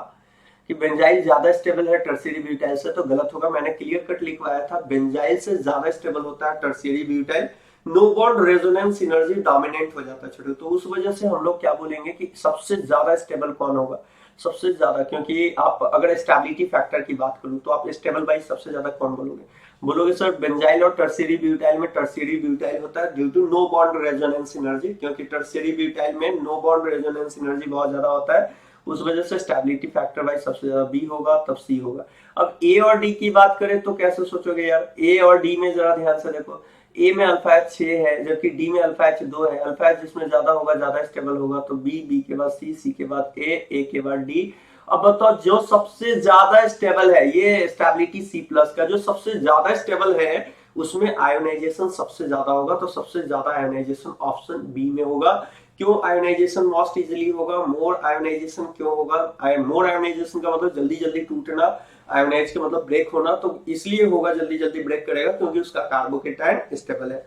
Speaker 1: कि बेंजाइल ज्यादा स्टेबल है टर्शियरी ब्यूटाइल से, तो गलत होगा। मैंने क्लियर कट लिखवाया था बेंजाइल से ज्यादा स्टेबल होता है tertiary butyl, no bond resonance energy dominant हो जाता है छोटे। तो उस वजह से हम लोग क्या बोलेंगे कि सबसे ज्यादा स्टेबल कौन होगा, सबसे ज्यादा, क्योंकि आप अगर स्टेबिलिटी फैक्टर की बात करूं तो आप स्टेबल बाई सबसे ज्यादा कौन बोलोगे, बोलोगे सर बेंजाइल और टर्शियरी ब्यूटाइल में टर्शियरी ब्यूटाइल होता है due to no bond resonance energy, क्योंकि टर्शियरी ब्यूटाइल में नो बॉन्ड रेजोनेंस एनर्जी बहुत ज्यादा होता है, उस वजह से स्टेबिलिटी फैक्टर वाइज सबसे ज्यादा बी होगा, तब सी होगा। अब ए और डी की बात करें तो कैसे सोचोगे यार, ए और डी में जरा ध्यान से देखो, ए में अल्फा एच 6 है जबकि डी में अल्फा एच 2 है। अल्फा एच जिसमें ज्यादा होगा ज्यादा स्टेबल होगा, तो बी, बी के बाद सी, सी के बाद ए के बाद डी। अब बताओ जो सबसे ज्यादा स्टेबल है, ये स्टेबिलिटी सी प्लस का जो सबसे ज्यादा स्टेबल है उसमें आयोनाइजेशन सबसे ज्यादा होगा, तो सबसे ज्यादा आयोनाइजेशन ऑप्शन बी में होगा। क्यों आयोनाइजेशन मोस्ट इजिली होगा, मोर आयोनाइजेशन क्यों होगा, मोर आयोनाइजेशन का मतलब जल्दी जल्दी टूटना, आयोनाइज का मतलब ब्रेक होना, तो इसलिए होगा जल्दी जल्दी ब्रेक करेगा क्योंकि उसका कार्बोकेटायन स्टेबल है।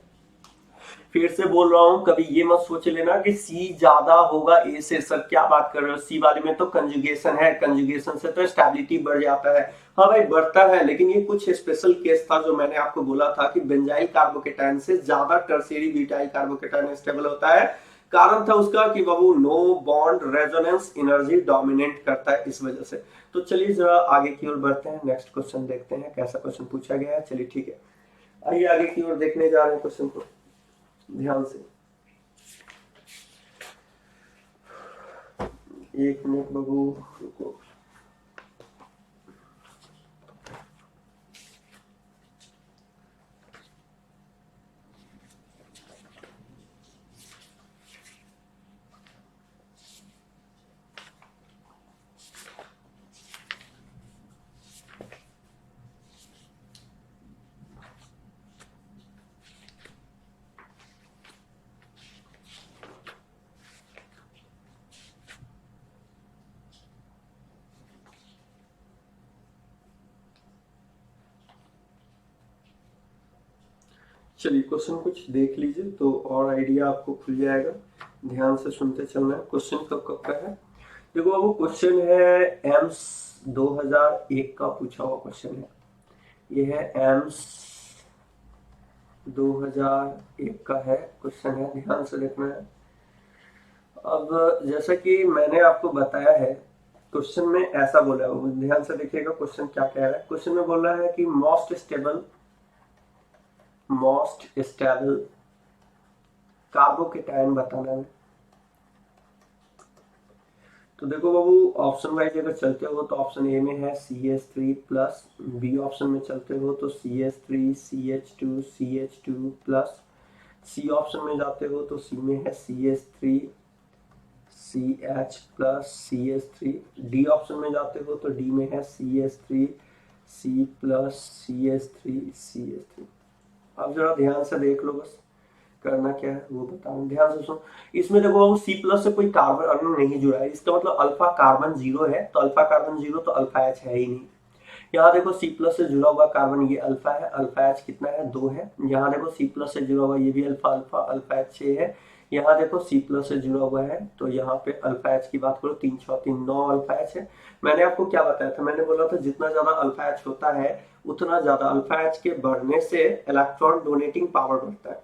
Speaker 1: फिर से बोल रहा हूं, कभी ये मत सोच लेना कि सी ज्यादा होगा ए से, सर क्या बात कर रहे हो, सी वाले में तो कंजुगेशन है, कंजुगेशन से तो स्टेबिलिटी बढ़ जाता है। हाँ भाई बढ़ता है, लेकिन ये कुछ स्पेशल केस था जो मैंने आपको बोला था कि बेंजाइल कार्बोकेटायन से ज्यादा टर्शियरी ब्यूटाइल कार्बोकेटायन स्टेबल होता है। कारण था उसका कि बाबू no bond resonance energy dominate करता है, इस वजह से। तो चलिए जरा आगे की ओर बढ़ते हैं, नेक्स्ट क्वेश्चन देखते हैं कैसा क्वेश्चन पूछा गया है। चलिए ठीक है, आइए आगे की ओर देखने जा रहे हैं क्वेश्चन को ध्यान से। एक मिनट बाबू रुको। चलिए क्वेश्चन कुछ देख लीजिए तो और आइडिया आपको खुल जाएगा, ध्यान से सुनते चलना है। क्वेश्चन कब कब का है, देखो बाबू क्वेश्चन है एम्स 2001 का पूछा हुआ क्वेश्चन है, ये है एम्स 2001 का है क्वेश्चन है, ध्यान से देखना है। अब जैसा कि मैंने आपको बताया है, क्वेश्चन में ऐसा बोला है, ध्यान से देखिएगा क्वेश्चन क्या कह रहा है। क्वेश्चन में बोल रहा है कि मोस्ट स्टेबल कार्बोकेटायन बताना है। तो देखो बाबू, ऑप्शन वाइज अगर चलते हो तो ऑप्शन ए में है CH3 प्लस, बी ऑप्शन में चलते हो तो CH3 CH2 CH2 plus, C option में जाते हो तो सी में है CH3 CH plus CH3, D option में जाते हो तो डी में है CH3 C plus CH3 CH3। अब जरा ध्यान से देख लो, बस करना क्या है वो बताऊं, ध्यान से सुनो। इसमें देखो वो C प्लस से कोई कार्बन अणु नहीं जुड़ा है, इसका मतलब अल्फा कार्बन जीरो है, तो अल्फा कार्बन जीरो तो अल्फा एच है ही नहीं। यहाँ देखो C प्लस से जुड़ा हुआ कार्बन ये अल्फा है, अल्फा एच कितना है 2 है। यहाँ देखो C प्लस से जुड़ा हुआ ये भी अल्फा अल्फा अल्फा एच 6 है। यहाँ देखो C प्लस से जुड़ा हुआ है तो यहाँ पे अल्फा एच की बात करो 3 6 3 9 अल्फा एच है। मैंने आपको क्या बताया था, मैंने बोला था जितना ज्यादा अल्फा एच होता है उतना ज्यादा अल्फा एच के बढ़ने से इलेक्ट्रॉन डोनेटिंग पावर बढ़ता है,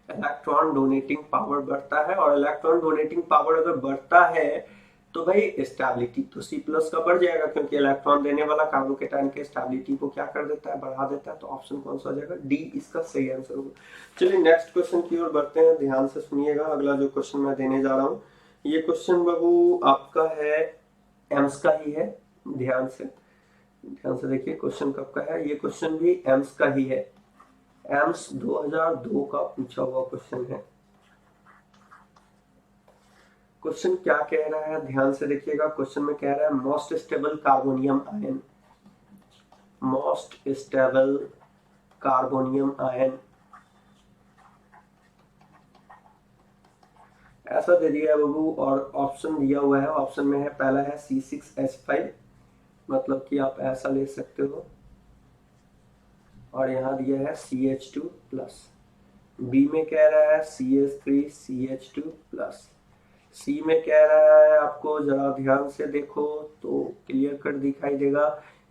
Speaker 1: इलेक्ट्रॉन डोनेटिंग पावर बढ़ता है। और इलेक्ट्रॉन डोनेटिंग पावर अगर बढ़ता है तो भाई स्टेबिलिटी तो C प्लस का बढ़ जाएगा, क्योंकि इलेक्ट्रॉन देने वाला कार्बोकेटायन के स्टेबिलिटी को क्या कर देता है, बढ़ा देता है। तो ऑप्शन कौन सा हो जाएगा, डी इसका सही आंसर होगा। चलिए नेक्स्ट क्वेश्चन की ओर बढ़ते हैं, ध्यान से सुनिएगा। अगला जो क्वेश्चन मैं देने जा रहा हूँ ये क्वेश्चन बाबू आपका है एम्स का ही है, ध्यान से देखिए क्वेश्चन कब का है। ये क्वेश्चन भी एम्स का ही है, एम्स 2002 का पूछा हुआ क्वेश्चन है। क्वेश्चन क्या कह रहा है, ध्यान से देखिएगा। क्वेश्चन में कह रहा है most stable carbonium ion, most stable carbonium ion ऐसा दे दिया है बाबू, और ऑप्शन दिया हुआ है। ऑप्शन में है पहला है C6H5, मतलब कि आप ऐसा ले सकते हो, और यहाँ दिया है CH2 प्लस। बी में कह रहा है CH3 CH2 प्लस। सी में कह रहा है आपको, जरा ध्यान से देखो तो क्लियर कट दिखाई देगा।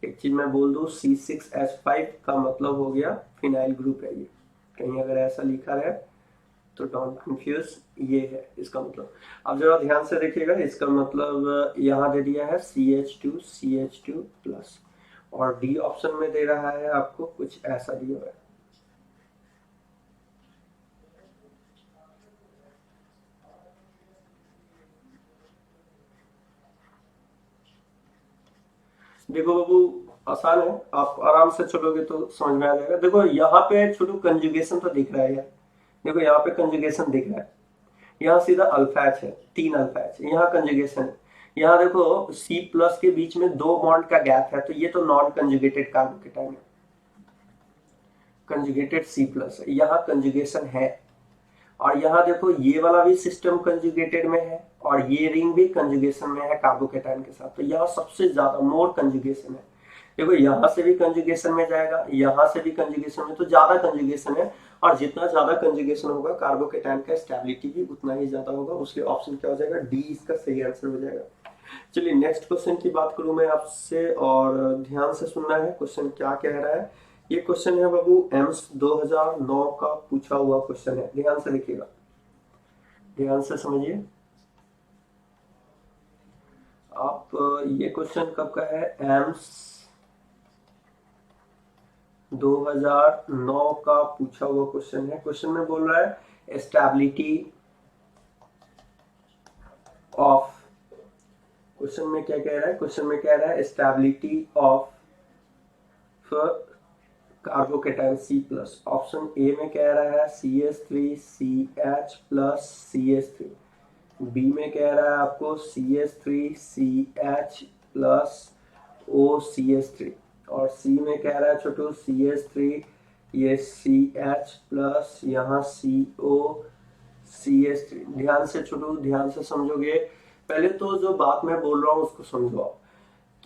Speaker 1: एक चीज मैं बोल दूं, C6H5 का मतलब हो गया फिनाइल ग्रुप है ये, कहीं अगर ऐसा लिखा है तो डोंट कंफ्यूज, ये है इसका मतलब। अब जरा ध्यान से देखिएगा, इसका मतलब यहाँ दे दिया है CH2 प्लस, और डी ऑप्शन में दे रहा है आपको कुछ ऐसा दिया हुआ है। देखो बाबू आसान है, आप आराम से चलोगे तो समझ में आ जाएगा। देखो यहाँ पे छोटू कंजुगेशन तो दिख रहा है यार, देखो यहाँ पे कंजुगेशन दिख रहा है, यहाँ सीधा अल्फा एच है, 3 अल्फा एच, यहाँ कंजुगेशन है। यहाँ देखो C प्लस के बीच में 2 बॉन्ड का गैप है, तो ये तो नॉन कंजुगेटेड कार्बोकेटाइन है, कंजुगेटेड C प्लस है, यहाँ कंजुगेशन है। और यहाँ देखो ये वाला भी सिस्टम कंजुगेटेड में है, और ये रिंग भी कंजुगेशन में है कार्बोकेटाइन के साथ, तो यहाँ सबसे ज्यादा मोर कंजुगेशन है। देखो यहाँ से भी कंजुगेशन में जाएगा, यहाँ से भी कंजुगेशन में, तो ज्यादा कंजुगेशन है। और जितना ज्यादा कंजुगेशन होगा कार्बोकेटाइन का स्टेबिलिटी भी उतना ही ज्यादा होगा। उसके ऑप्शन क्या हो जाएगा, डी इसका सही आंसर हो जाएगा। चलिए नेक्स्ट क्वेश्चन की बात करूं मैं आपसे, और ध्यान से सुनना है क्वेश्चन क्या कह रहा है। ये क्वेश्चन है बाबू एम्स 2009 का पूछा हुआ क्वेश्चन है, ध्यान से देखिएगा, ध्यान से समझिए आप। ये क्वेश्चन कब का है, एम्स 2009 का पूछा हुआ क्वेश्चन है। क्वेश्चन में बोल रहा है स्टेबिलिटी ऑफ, क्वेश्चन में क्या कह रहा है, क्वेश्चन में कह रहा है stability of carbocation C plus. Option A में कह रहा है CH3 CH plus CH3, B में कह रहा है आपको CH3 CH प्लस OCH3, और सी में कह रहा है छोटू CH3 ये CH प्लस यहाँ CO CH3। ध्यान से छोटू, ध्यान से समझोगे। पहले तो जो बात मैं बोल रहा हूँ उसको समझो आप,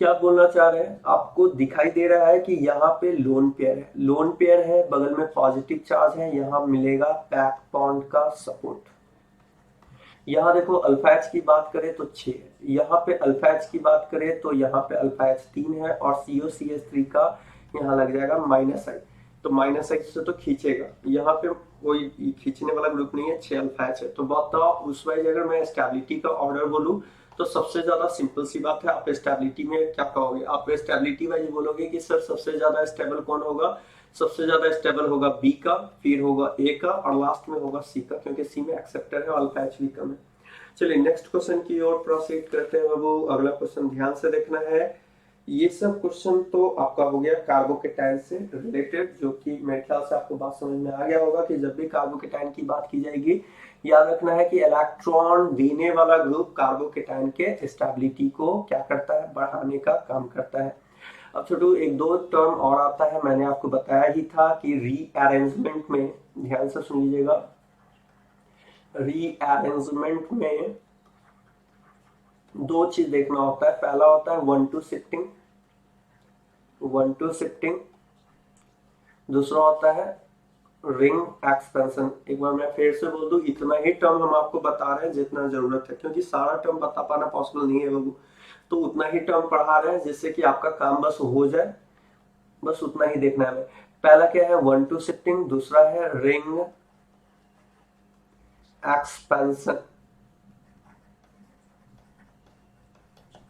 Speaker 1: क्या बोलना चाह रहे हैं। आपको दिखाई दे रहा है कि यहाँ पे लोन पेयर है, लोन पेयर है, बगल में पॉजिटिव चार्ज है, यहाँ मिलेगा बैक बॉन्ड का सपोर्ट। यहाँ देखो अल्फा एच की बात करें तो 6 है, यहाँ पे अल्फा एच की बात करें तो यहाँ पे अल्फा एच 3 है, और COCH3 का यहाँ लग जाएगा -i, तो -i से तो खींचेगा, यहाँ पे कोई खींचने वाला ग्रुप नहीं है, 6 अल्फा एच है। तो बताओ उस वाइज अगर मैं स्टेबिलिटी का ऑर्डर बोलूं तो सबसे ज्यादा सिंपल सी बात है, आप स्टेबिलिटी में क्या कहोगे, आप स्टेबिलिटी वाइज बोलोगे कि सर सबसे ज्यादा स्टेबल कौन होगा, सबसे ज्यादा स्टेबल होगा बी का, फिर होगा ए का, और लास्ट में होगा सी का, क्योंकि सी में एक्सेप्टर है, अल्फा एच भी कम है। चलिए नेक्स्ट क्वेश्चन की ओर प्रोसीड करते हैं बाबू। अगला क्वेश्चन ध्यान से देखना है। ये सब क्वेश्चन तो आपका हो गया कार्बोकेटाइन से रिलेटेड, जो कि मेरे ख्याल से आपको बात समझ में आ गया होगा कि जब भी कार्बोकेटाइन की बात की जाएगी याद रखना है कि इलेक्ट्रॉन देने वाला ग्रुप कार्बोकेटाइन के स्टेबिलिटी को क्या करता है, बढ़ाने का काम करता है। अब छोटू एक दो टर्म और आता है, मैंने आपको बताया ही था कि रीअरेंजमेंट में, ध्यान से सुन लीजिएगा, रीअरेंजमेंट में दो चीज देखना होता है। पहला होता है one two shifting, one two shifting. दूसरा होता है रिंग एक्सपेंशन। एक बार मैं फिर से बोल दूं, इतना ही टर्म हम आपको बता रहे हैं जितना जरूरत है, क्योंकि सारा टर्म बता पाना पॉसिबल नहीं है बाबू। तो उतना ही टर्म पढ़ा रहे हैं जिससे कि आपका काम बस हो जाए, बस उतना ही देखना है। पहला क्या है, वन टू शिफ्टिंग। दूसरा है ring expansion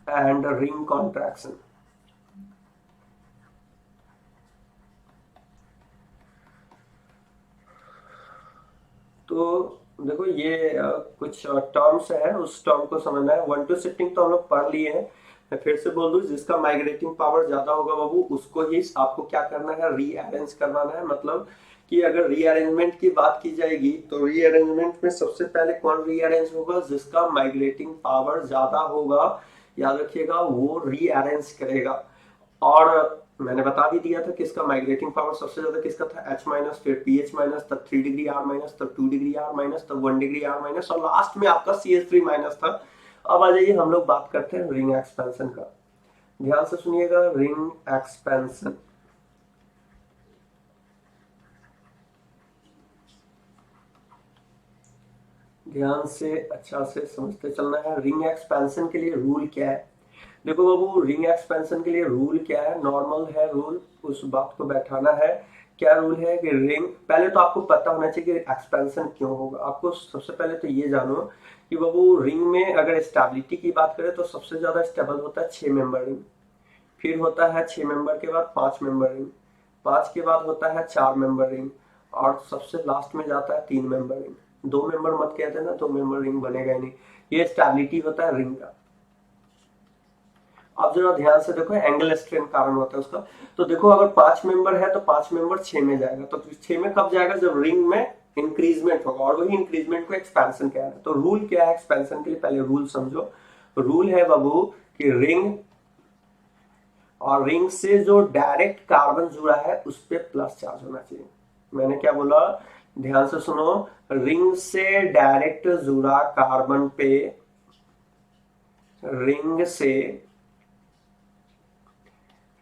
Speaker 1: and ring contraction. तो देखो ये कुछ टर्म्स है, उस टर्म को समझना है। वन टू शिफ्टिंग तो हम लोग पढ़ लिए हैं। मैं फिर से बोल दूं, जिसका माइग्रेटिंग पावर ज्यादा होगा बाबू उसको ही आपको क्या करना है, रीअरेंज करवाना है। मतलब कि अगर रीअरेंजमेंट की बात की जाएगी तो रीअरेंजमेंट में सबसे पहले कौन रीअरेंज होगा, जिसका माइग्रेटिंग पावर ज्यादा होगा, याद रखिएगा, वो रीअरेंज करेगा। और मैंने बता भी दिया था किसका माइग्रेटिंग पावर सबसे ज्यादा किसका था, H माइनस, फिर PH माइनस, तब 3 डिग्री R माइनस, तब 2 डिग्री R माइनस, तब 1 डिग्री R माइनस, और लास्ट में आपका CH3 माइनस था। अब आ जाइए हम लोग बात करते हैं रिंग एक्सपेंशन का। ध्यान से सुनिएगा, रिंग एक्सपेंशन। ध्यान से अच्छा से समझते चलना है। रिंग एक्सपेंशन के लिए रूल क्या है, देखो बाबू, रिंग एक्सपेंशन के लिए रूल क्या है, नॉर्मल है रूल, उस बात को बैठाना है। क्या रूल है कि रिंग, पहले तो आपको पता होना चाहिए कि एक्सपेंशन क्यों होगा। आपको सबसे पहले तो ये जानो कि बाबू रिंग में अगर स्टेबिलिटी की बात करें तो सबसे ज्यादा स्टेबल होता है 6 मेंबर रिंग, फिर होता है 6 मेंबर के बाद 5 मेंबर रिंग, 5 के बाद होता है 4 मेंबर रिंग, और सबसे लास्ट में जाता है 3 मेंबर रिंग। 2 मेंबर मत कहते ना, 2 मेंबर रिंग बनेगा ही नहीं। ये स्टेबिलिटी होता है रिंग का। आप जरा ध्यान से देखो, एंगल स्ट्रेन कारण होता है उसका। तो देखो अगर 5 मेंबर है तो 5 मेंबर 6 में जाएगा, तो 6 में कब जाएगा, जब रिंग में इंक्रीजमेंट होगा, और वही इंक्रीजमेंट को एक्सपेंशन कह रहे हैं। तो रूल क्या है एक्सपेंशन के लिए, पहले रूल समझो। रूल है बाबू कि रिंग और रिंग से जो डायरेक्ट कार्बन जुड़ा है उस पर प्लस चार्ज होना चाहिए। मैंने क्या बोला, ध्यान से सुनो, रिंग से डायरेक्ट जुड़ा कार्बन पे, रिंग से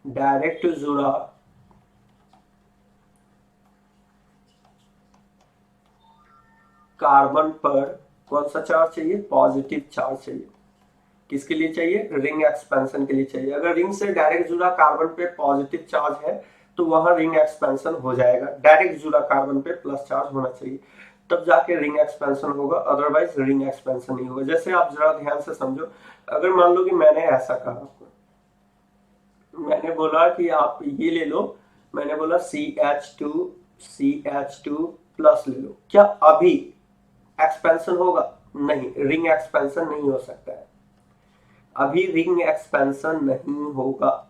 Speaker 1: डायरेक्ट जुड़ा कार्बन पर कौन सा चार्ज चाहिए, पॉजिटिव चार्ज चाहिए। किसके लिए चाहिए, रिंग एक्सपेंशन के लिए चाहिए। अगर रिंग से डायरेक्ट जुड़ा कार्बन पे पॉजिटिव चार्ज है तो वहां रिंग एक्सपेंशन हो जाएगा। डायरेक्ट जुड़ा कार्बन पे प्लस चार्ज होना चाहिए, तब जाके रिंग एक्सपेंशन होगा, अदरवाइज रिंग एक्सपेंशन नहीं होगा। जैसे आप जरा ध्यान से समझो, अगर मान लो कि मैंने ऐसा कहा आपको, मैंने बोला कि आप ये ले लो, मैंने बोला CH2 प्लस ले लो, क्या अभी एक्सपेंशन होगा, नहीं, रिंग एक्सपेंशन नहीं हो सकता है, अभी रिंग एक्सपेंशन नहीं होगा।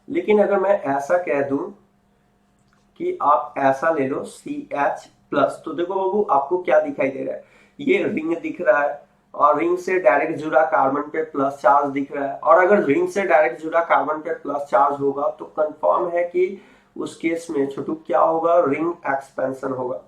Speaker 1: लेकिन अगर मैं ऐसा कह दूं कि आप ऐसा ले लो CH+, तो देखो बाबू आपको क्या दिखाई दे रहा है, ये रिंग दिख रहा है और रिंग से डायरेक्ट जुड़ा कार्बन पे प्लस चार्ज दिख रहा है। और अगर रिंग से डायरेक्ट जुड़ा कार्बन पे प्लस चार्ज होगा तो कंफर्म है कि उस केस में छोटू क्या होगा, रिंग एक्सपेंशन होगा।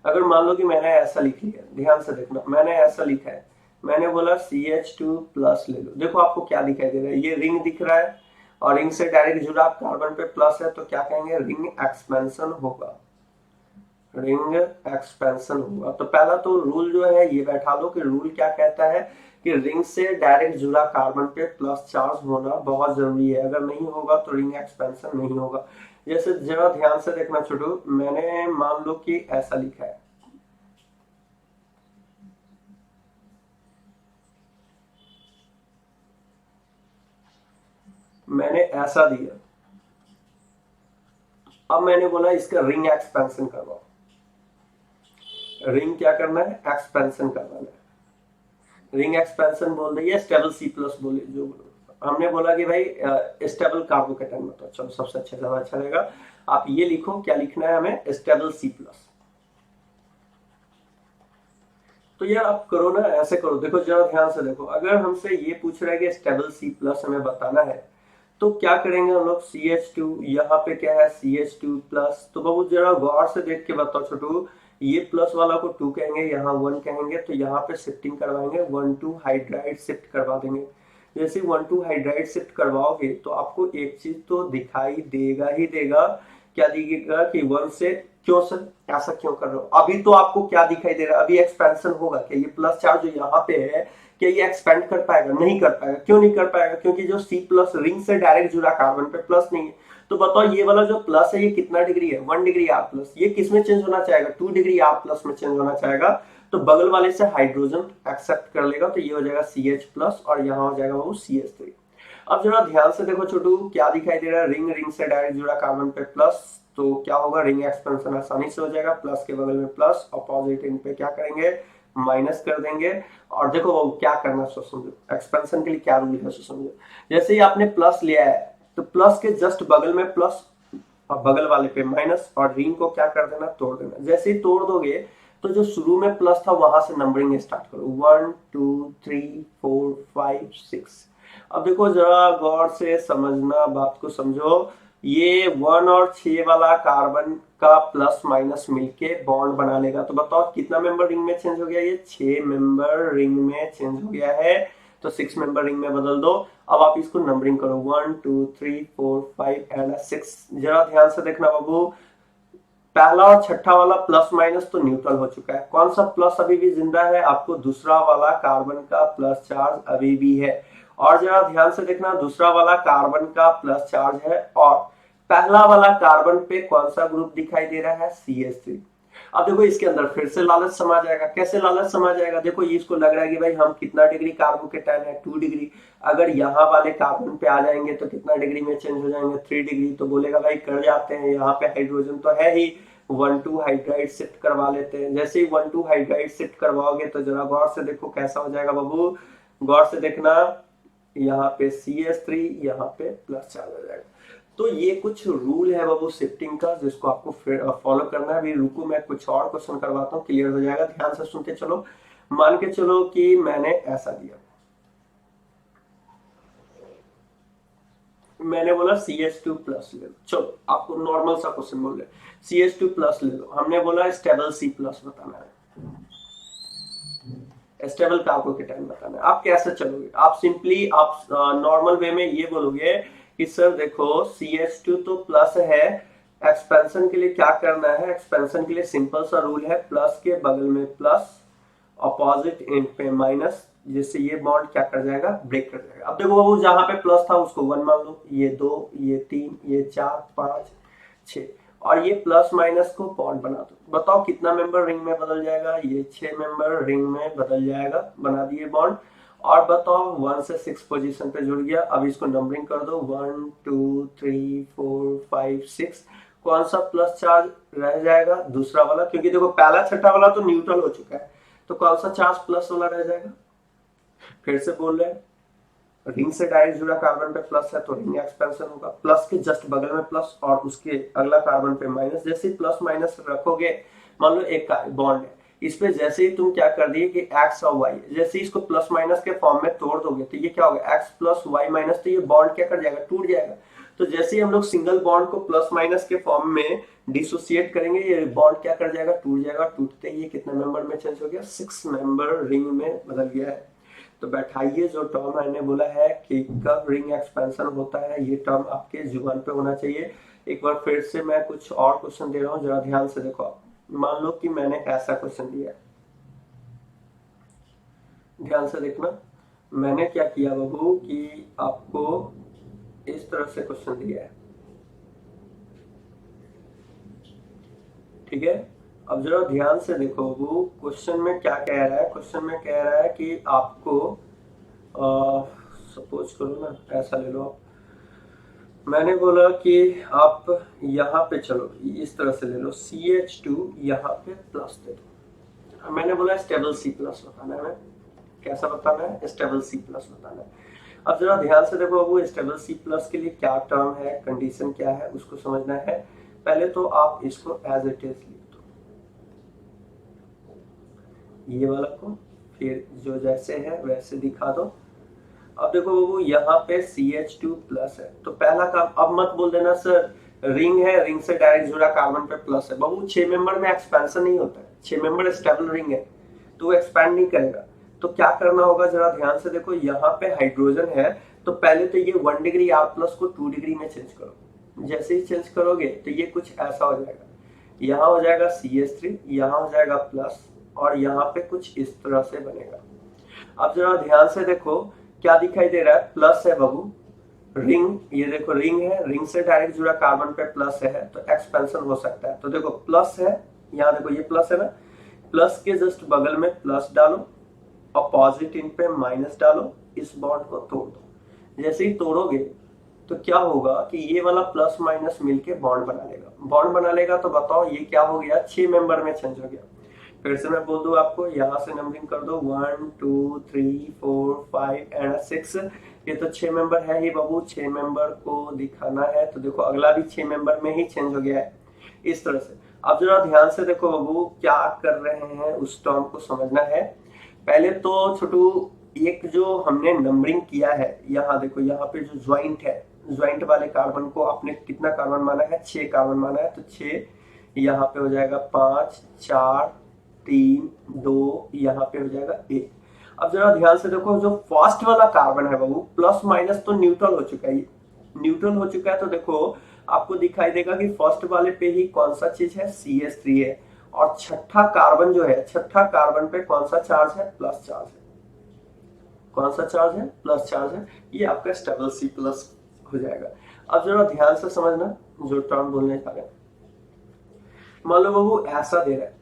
Speaker 1: अगर मान लो कि मैंने ऐसा लिख लिया, ध्यान से देखना, मैंने ऐसा लिखा है, मैंने बोला CH2+ ले लो, देखो आपको क्या दिखाई दे रहा है, ये रिंग दिख रहा है और रिंग से डायरेक्ट जुड़ा कार्बन पे प्लस है, तो क्या कहेंगे, रिंग एक्सपेंशन होगा, रिंग एक्सपेंशन होगा। तो पहला तो रूल जो है ये बैठा लो कि रूल क्या कहता है कि रिंग से डायरेक्ट जुड़ा कार्बन पे प्लस चार्ज होना बहुत जरूरी है, अगर नहीं होगा तो रिंग एक्सपेंशन नहीं होगा। जैसे जरा ध्यान से देखना छोटू, मैंने मान लो कि ऐसा लिखा है, मैंने ऐसा दिया, अब मैंने बोला इसका रिंग एक्सपेंशन करवाओ, रिंग क्या करना है, एक्सपेंशन करवाना है। रिंग एक्सपेंशन बोल दिया, स्टेबल सी प्लस बोले जो हमने बोला कि भाई स्टेबल कार्बोकेटाइन बताओ। चलो सबसे अच्छा, ज्यादा अच्छा रहेगा आप ये लिखो, क्या लिखना है हमें, स्टेबल सी प्लस। तो यार आप करो ना, ऐसे करो, देखो जरा ध्यान से देखो, अगर हमसे ये पूछ रहा है कि स्टेबल सी प्लस हमें बताना है तो क्या करेंगे हम लोग, CH2, यहाँ पे क्या है CH2 प्लस। तो बाबू जरा गौर से देख के बताओ छोटू, ये प्लस वाला को 2 कहेंगे, यहाँ 1 कहेंगे, तो यहाँ पे शिफ्टिंग करवाएंगे, 1 2 हाइड्राइड शिफ्ट करवा देंगे। जैसे 1 2 हाइड्राइड शिफ्ट करवाओगे तो आपको एक चीज तो दिखाई देगा ही देगा, क्या दिखेगा कि 1 से, क्यों सर ऐसा क्यों कर रहे हो, अभी तो आपको क्या दिखाई दे रहा है, अभी एक्सपेंशन होगा क्या, ये प्लस चार्ज जो यहाँ पे है क्या ये एक्सपेंड कर पाएगा, नहीं कर पाएगा। क्यों नहीं कर पाएगा, क्योंकि जो सी प्लस रिंग से डायरेक्ट जुड़ा, कार्बन पे प्लस नहीं है। तो बताओ ये वाला जो प्लस है ये कितना डिग्री है, 1 डिग्री आर प्लस, ये किस में चेंज होना चाहेगा, 2 डिग्री आर प्लस में चेंज होना चाहेगा। तो बगल वाले से हाइड्रोजन एक्सेप्ट कर लेगा, तो ये हो जाएगा CH प्लस और यहाँ हो जाएगा वो CH3। अब जरा ध्यान से देखो छोटू, क्या दिखाई दे रहा है, रिंग, रिंग से डायरेक्ट जुड़ा कार्बन पे प्लस, तो क्या होगा, रिंग एक्सपेंशन आसानी से हो जाएगा, प्लस के बगल में प्लस, अपोजिट इन पे क्या करेंगे, माइनस कर देंगे। और देखो वो क्या करना है, सो समझो एक्सपेंशन के लिए क्या रूल है, सो समझो। जैसे ही आपने प्लस लिया है तो प्लस के जस्ट बगल में प्लस और बगल वाले पे माइनस, और रिंग को क्या कर देना, तोड़ देना। जैसे ही तोड़ दोगे तो जो शुरू में प्लस था वहां से नंबरिंग स्टार्ट करो, 1 2 3 4 5 6। अब देखो जरा गौर से समझना, बात को समझो, ये 1 और 6 वाला कार्बन का प्लस माइनस मिलके बॉन्ड बना लेगा। तो बताओ कितना मेंबर रिंग में चेंज हो गया, ये 6 मेंबर रिंग में चेंज हो गया है। तो 6 मेंबर रिंग में बदल दो। अब आप इसको नंबरिंग करो, 1 2 3 4 5 एंड 6। जरा ध्यान से देखना बाबू, पहला और छठा वाला प्लस माइनस तो न्यूट्रल हो चुका है, कौन सा प्लस अभी भी जिंदा है, आपको दूसरा वाला कार्बन का प्लस चार्ज अभी भी है। और जरा ध्यान से देखना, दूसरा वाला कार्बन का प्लस चार्ज है और पहला वाला कार्बन पे कौन सा ग्रुप दिखाई दे रहा है, CH3। अब देखो इसके अंदर फिर से लालच समा जाएगा, कैसे लालच समा जाएगा, देखो ये इसको लग रहा है कि भाई हम कितना डिग्री कार्बोकेटाइन है, 2 डिग्री, अगर यहाँ वाले कार्बन पे आ जाएंगे तो कितना डिग्री में चेंज हो जाएंगे, 3 डिग्री। तो बोलेगा भाई कर जाते हैं, यहाँ पे हाइड्रोजन तो है ही, 1 2 हाइड्राइड शिफ्ट करवा लेते हैं। जैसे ही 1 2 हाइड्राइड शिफ्ट करवाओगे तो जरा गौर से देखो कैसा हो जाएगा बाबू, गौर से देखना, यहाँ पे CH3, यहाँ पे प्लस चार्ज हो जाएगा। तो ये कुछ रूल है बाबू शिफ्टिंग का, जिसको आपको फॉलो करना है। अभी रुको मैं कुछ और क्वेश्चन करवाता हूँ, क्लियर हो जाएगा, ध्यान से सुनते चलो। मान के चलो कि मैंने ऐसा दिया, मैंने बोला CH2 प्लस ले लो, चलो आपको नॉर्मल सा क्वेश्चन बोल रहे, CH2 प्लस ले लो, हमने बोला स्टेबल C प्लस बताना है, स्टेबल कार्बोकेटाइन बताना है। आप कैसे चलोगे, आप सिंपली आप नॉर्मल वे में ये बोलोगे कि सर देखो CH2 तो प्लस है, एक्सपेंशन के लिए क्या करना है, एक्सपेंशन के लिए सिंपल सा रूल है, प्लस के बगल में प्लस, अपोजिट एंड पे माइनस, जिससे ये बॉन्ड क्या कर जाएगा, ब्रेक कर जाएगा। अब देखो बाबू जहां पे प्लस था उसको 1 मान लो, ये 2, ये 3, ये 4 5 6, और ये प्लस माइनस को बॉन्ड बना दो। बताओ कितना मेंबर रिंग में बदल जाएगा, ये 6 मेंबर रिंग में बदल जाएगा, बना दिए बॉन्ड। और बताओ 1 से 6 पोजीशन पे जुड़ गया। अब इसको नंबरिंग कर दो, 1 2 3 4 5 6। कौन सा प्लस चार्ज रह जाएगा, दूसरा वाला, क्योंकि देखो पहला छठा वाला तो न्यूट्रल हो चुका है, तो कौन सा चार्ज प्लस वाला रह जाएगा। फिर से बोल रहे हैं, रिंग से डायरेक्ट जुड़ा कार्बन पे प्लस है तो रिंग एक्सपेंशन होगा, प्लस के जस्ट बगल में प्लस और उसके अगला कार्बन पे माइनस। जैसे प्लस माइनस रखोगे, मान लो एक बॉन्ड है, इस पे जैसे ही तुम क्या कर दिए कि एक्स और वाई, जैसे ही इसको प्लस माइनस के फॉर्म में तोड़ दोगे तो ये क्या होगा, एक्स प्लस वाई माइनस, तो ये बॉन्ड क्या कर जाएगा, टूट जाएगा। तो जैसे ही हम लोग सिंगल बॉन्ड को प्लस माइनस के फॉर्म में डिसोसिएट करेंगे, ये बॉन्ड क्या कर जाएगा, टूट जाएगा। टूटते ही ये कितने मेंबर में चेंज हो गया, 6 मेंबर रिंग में बदल गया है। तो बैठाइए, जो टर्म मैंने बोला है कि कब रिंग एक्सपेंशन होता है, ये टर्म आपके जुबान पे होना चाहिए। एक बार फिर से मैं कुछ और क्वेश्चन दे रहा हूँ, जरा ध्यान से देखो। मान लो कि मैंने ऐसा क्वेश्चन दिया, ध्यान से देखना, मैंने क्या किया बाबू कि आपको इस तरह से क्वेश्चन दिया है, ठीक है। अब जरा ध्यान से देखो बाबू, क्वेश्चन में क्या कह रहा है, क्वेश्चन में कह रहा है कि आपको सपोज करो ना, ऐसा ले लो आप, मैंने बोला कि आप यहाँ पे चलो इस तरह से ले लो, CH2 यहाँ पे प्लस दे दो। मैंने बोला स्टेबल C प्लस बताना है, कैसा बताना है, स्टेबल C प्लस बताना है। अब जरा ध्यान से देखो, वो स्टेबल C प्लस के लिए क्या टर्म है, कंडीशन क्या है, उसको समझना है। पहले तो आप इसको एज इट इज लिख दो, ये वाला को, फिर जो जैसे है वैसे दिखा दो। अब देखो बाबू यहाँ पे CH2 प्लस है, तो पहला काम, अब मत बोल देना सर रिंग है, रिंग से डायरेक्ट जुड़ा कार्बन पे प्लस है। बाबू 6 मेंबर में एक्सपेंशन नहीं होता है, 6 मेंबर स्टेबल रिंग है तो वो एक्सपैंड नहीं करेगा। तो क्या करना होगा, जरा ध्यान से देखो, यहाँ पे हाइड्रोजन है तो पहले तो ये 1 डिग्री R प्लस को 2 डिग्री में चेंज करो। जैसे ही चेंज करोगे तो ये कुछ ऐसा हो जाएगा, यहाँ हो जाएगा CH3, यहाँ हो जाएगा प्लस, और यहाँ पे कुछ इस तरह से बनेगा। अब जरा ध्यान से देखो क्या दिखाई दे रहा है, प्लस है बाबू, रिंग, ये देखो रिंग है, रिंग से डायरेक्ट जुड़ा कार्बन पे प्लस है तो एक्सपेंशन हो सकता है। तो देखो प्लस है, यहाँ देखो ये प्लस है ना, प्लस के जस्ट बगल में प्लस डालो, अपोजिट इन पे माइनस डालो, इस बॉन्ड को तोड़ दो। जैसे ही तोड़ोगे तो क्या होगा कि ये वाला प्लस माइनस मिलके बॉन्ड बना लेगा। बॉन्ड बना लेगा तो बताओ ये क्या हो गया, 6 मेंबर में चेंज हो गया। फिर से मैं बोल दूं आपको, यहाँ से नंबरिंग कर दो 1 2 3 4 5 एंड 6। ये तो 6 मेंबर है ही बाबू, 6 मेंबर को दिखाना है तो देखो अगला भी 6 मेंबर में ही चेंज हो गया है, इस तरह से। अब जरा ध्यान से देखो बाबू क्या कर रहे हैं, उस टर्म को समझना है। पहले तो छोटू एक जो हमने नंबरिंग किया है, यहाँ देखो यहाँ पे जो ज्वाइंट है, ज्वाइंट वाले कार्बन को आपने कितना कार्बन माना है, 6 कार्बन माना है, तो 6 यहाँ पे हो जाएगा 5 4 3 2, यहाँ पे हो जाएगा 1। अब जरा ध्यान से देखो, जो फर्स्ट वाला कार्बन है बाबू, प्लस माइनस तो न्यूट्रल हो चुका है, न्यूट्रल हो चुका है। तो देखो आपको दिखाई देगा कि फर्स्ट वाले पे ही कौन सा चीज है, CH3 है, और छठा कार्बन जो है, छठा कार्बन पे कौन सा चार्ज है, प्लस चार्ज है। कौन सा चार्ज है, प्लस चार्ज है। ये आपका स्टेबल C प्लस हो जाएगा। अब जरा ध्यान से समझना जो टर्म बोलने जा रहे हैं। मान लो बाबू ऐसा दे रहा है,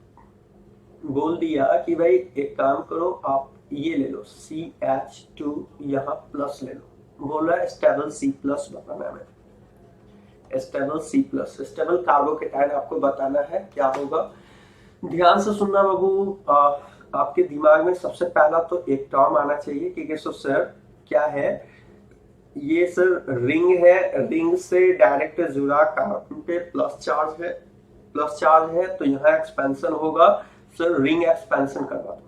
Speaker 1: बोल दिया कि भाई एक काम करो, आप ये ले लो CH2 यहाँ प्लस ले लो, बोल रहा है स्टेबल C प्लस बताना है, stable C plus, stable carbocation आपको बताना है क्या होगा। ध्यान से सुनना बाबू, आपके दिमाग में सबसे पहला तो एक टर्म आना चाहिए कि सर क्या है ये, सर रिंग है, रिंग से डायरेक्ट जुड़ा कार्बन पे प्लस चार्ज है, प्लस चार्ज है तो यहाँ एक्सपेंशन होगा, सर रिंग एक्सपेंशन करवा दो।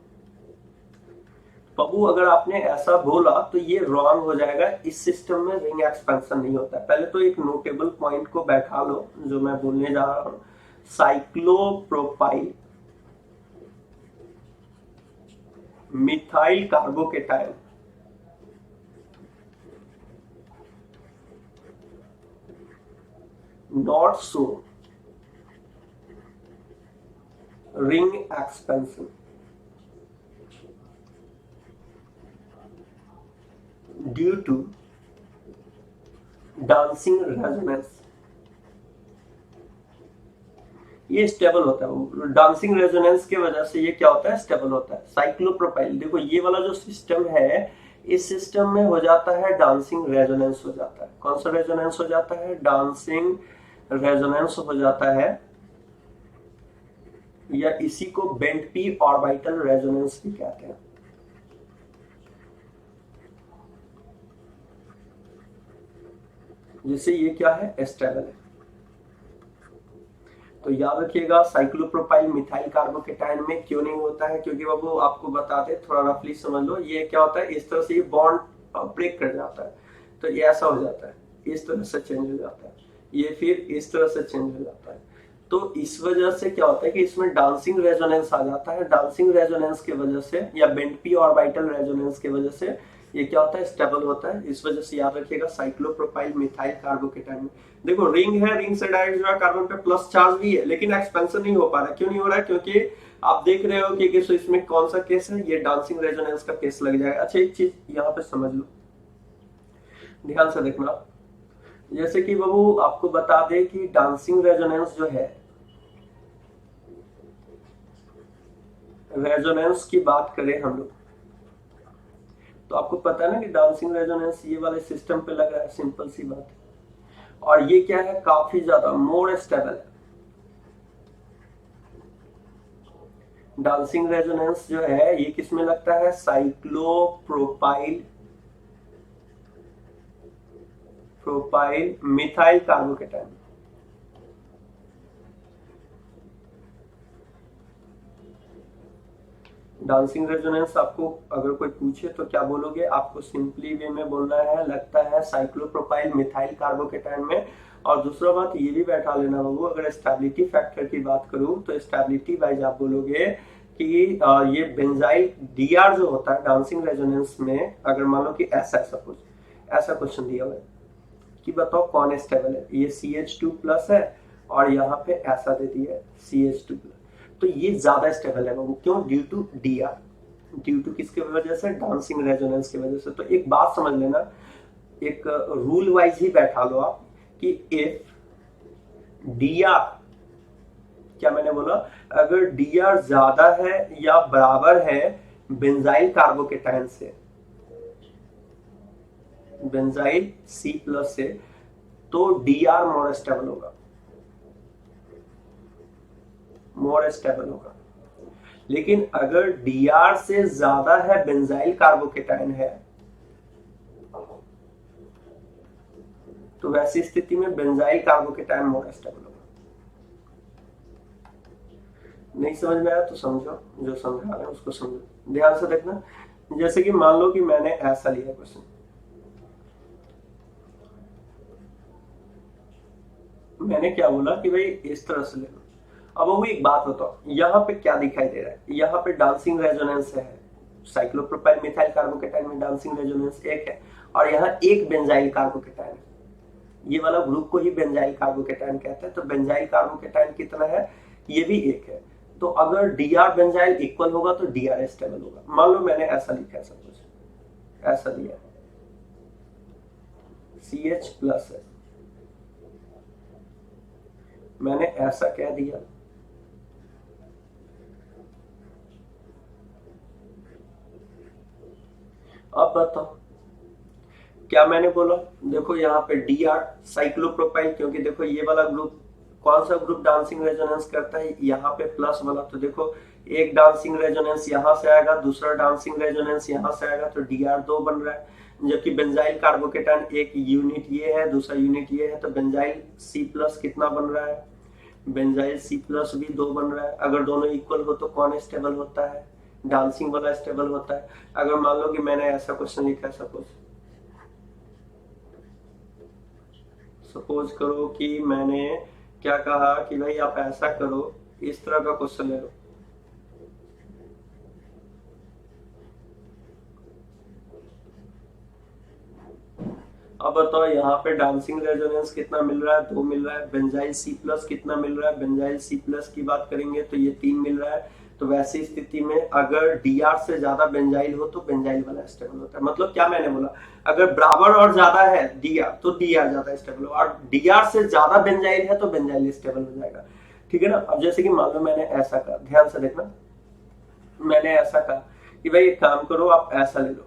Speaker 1: बाबू अगर आपने ऐसा बोला तो ये रॉन्ग हो जाएगा, इस सिस्टम में रिंग एक्सपेंशन नहीं होता। पहले तो एक नोटेबल पॉइंट को बैठा लो जो मैं बोलने जा रहा हूं, cyclopropyl methyl carbocation not so ring expansion due to dancing resonance. ये स्टेबल होता है, डांसिंग रेजोनेंस की वजह से ये क्या होता है, स्टेबल होता है। साइक्लोप्रोपाइल देखो ये वाला जो सिस्टम है, इस सिस्टम में हो जाता है डांसिंग रेजोनेंस हो जाता है। कौन सा रेजोनेंस हो जाता है, डांसिंग रेजोनेंस हो जाता है, या इसी को बेंट पी ऑर्बिटल रेजोनेंस भी कहते हैं। जैसे ये क्या है, स्टेबल है। तो याद रखिएगा साइक्लोप्रोपाइल मिथाइल कार्बोकेटाइन में क्यों नहीं होता है, क्योंकि बाबू आपको बता दे, थोड़ा रफली समझ लो, ये क्या होता है, इस तरह से ये बॉन्ड ब्रेक कर जाता है तो ये ऐसा हो जाता है, इस तरह से चेंज हो जाता है, ये फिर इस तरह से चेंज हो जाता है। तो इस वजह से क्या होता है कि इसमें डांसिंग रेजोनेंस आ जाता है। डांसिंग रेजोनेंस की वजह से या बेंट पी ऑर्बिटल रेजोनेंस की वजह से ये क्या होता है, स्टेबल होता है। इस वजह से याद रखिएगा साइक्लोप्रोपाइल मिथाइल कार्बोकेटाइन में देखो रिंग है, रिंग से डायरेक्ट जुड़ा कार्बन पे प्लस चार्ज भी है, लेकिन एक्सपेंशन नहीं हो पा रहा है। क्यों नहीं हो रहा है, क्योंकि आप देख रहे हो कि इसमें कौन सा केस है, ये डांसिंग रेजोनेंस का केस लग जाएगा। अच्छा एक चीज यहाँ पे समझ लो, ध्यान से देखना, जैसे कि बाबू आपको बता दे कि डांसिंग रेजोनेंस जो है, रेजोनेंस की बात करें हम लोग तो आपको पता है ना कि डांसिंग रेजोनेंस ये वाले सिस्टम पे लग रहा है, सिंपल सी बात है। और ये क्या है, काफी ज्यादा मोर स्टेबल है। डांसिंग रेजोनेंस जो है ये किसमें लगता है, cyclopropyl methyl carbocation. Dancing resonance आपको अगर कोई पूछे तो क्या बोलोगे, आपको सिंपली वे में बोलना है, लगता है साइक्लोप्रोपाइल मिथाइल कार्बोकेटाइन में। और दूसरा बात ये भी बैठा लेना बाबू, अगर स्टेबिलिटी फैक्टर की बात करूं तो स्टेबिलिटी वाइज आप बोलोगे कि ये बेंजाइल डीआर जो होता है डांसिंग रेजोनेंस में, अगर मान लो कि ऐसा सपोज ऐसा क्वेश्चन दिया हुआ है कि बताओ कौन स्टेबल है, ये CH2+ है और यहाँ पे ऐसा दे दिया है CH2+, तो ये ज्यादा स्टेबल है बाबू। क्यों, due to DR, due to किसके वजह से, डांसिंग रेजोनेंस की वजह से। तो एक बात समझ लेना, एक रूल वाइज ही बैठा लो आप कि इफ डीआर, क्या मैंने बोला, अगर डीआर ज्यादा है या बराबर है बेंजाइल कार्बोकेटाइन से, बेंजाइल C+ से, तो डीआर मोर स्टेबल होगा, मोर स्टेबल होगा। लेकिन अगर डीआर से ज्यादा है बेंजाइल कार्बोकेटाइन है, तो वैसी स्थिति में बेंजाइल कार्बोकेटाइन मोर स्टेबल होगा। नहीं समझ में आया तो समझो, जो समझा रहे हैं उसको समझो, ध्यान से देखना। जैसे कि मान लो कि मैंने ऐसा लिया क्वेश्चन, मैंने क्या बोला कि भाई इस तरह से ले लो। अब वो एक बात बताओ, यहाँ पे क्या दिखाई दे रहा है, यहाँ पे डांसिंग रेजोनेंस है, साइक्लोप्रोपाइल मिथाइल कार्बोकेटाइन में डांसिंग रेजोनेंस 1 है, और यहाँ एक बेंजाइल कार्बोकेटाइन है। ये वाला ग्रुप को ही बेंजाइल कार्बोकेटाइन कहते हैं। तो बेंजाइल कार्बोकेटाइन कितना है, ये भी 1 है। तो अगर डीआर बेंजाइल इक्वल होगा तो डीआर स्टेबल होगा। मान लो मैंने ऐसा लिखा है, सब कुछ ऐसा दिया CH+ है, मैंने ऐसा कह दिया, अब बताओ क्या मैंने बोला। देखो यहाँ पे डीआर साइक्लोप्रोपाइल, क्योंकि देखो ये वाला ग्रुप, कौन सा ग्रुप डांसिंग रेजोनेंस करता है, यहाँ पे प्लस वाला। तो देखो एक डांसिंग रेजोनेंस यहाँ से आएगा, दूसरा डांसिंग रेजोनेंस यहाँ से आएगा, तो डीआर 2 बन रहा है। जबकि बेंजाइल कार्बोकेटाइन एक यूनिट ये है, दूसरा यूनिट ये है, तो बेंजाइल C+ कितना बन रहा है, बेंजाइल C+ भी 2 बन रहा है। अगर दोनों इक्वल हो तो कौन स्टेबल होता है, डांसिंग वाला स्टेबल होता है। अगर मान लो कि मैंने ऐसा क्वेश्चन लिखा है, सपोज करो कि मैंने क्या कहा कि भाई आप ऐसा करो, इस तरह का क्वेश्चन ले लो, अब बताओ यहाँ पे डांसिंग रेजोनेंस कितना मिल रहा है, 2 मिल रहा है। बेंजाइल C+ कितना मिल रहा है, बेंजाइल C+ की बात करेंगे तो ये 3 मिल रहा है। तो वैसी स्थिति में अगर डीआर से ज्यादा बेंजाइल हो तो बेंजाइल वाला स्टेबल होता है। मतलब क्या मैंने बोला, अगर बराबर और ज्यादा है डीआर तो डीआर ज्यादा स्टेबल हो, और डीआर से ज्यादा बेंजाइल है तो बेंजाइल स्टेबल हो जाएगा। ठीक है ना। अब जैसे कि मान लो मैंने ऐसा कहा, ध्यान से देखना, मैंने ऐसा कहा कि भाई एक काम करो आप ऐसा ले लो,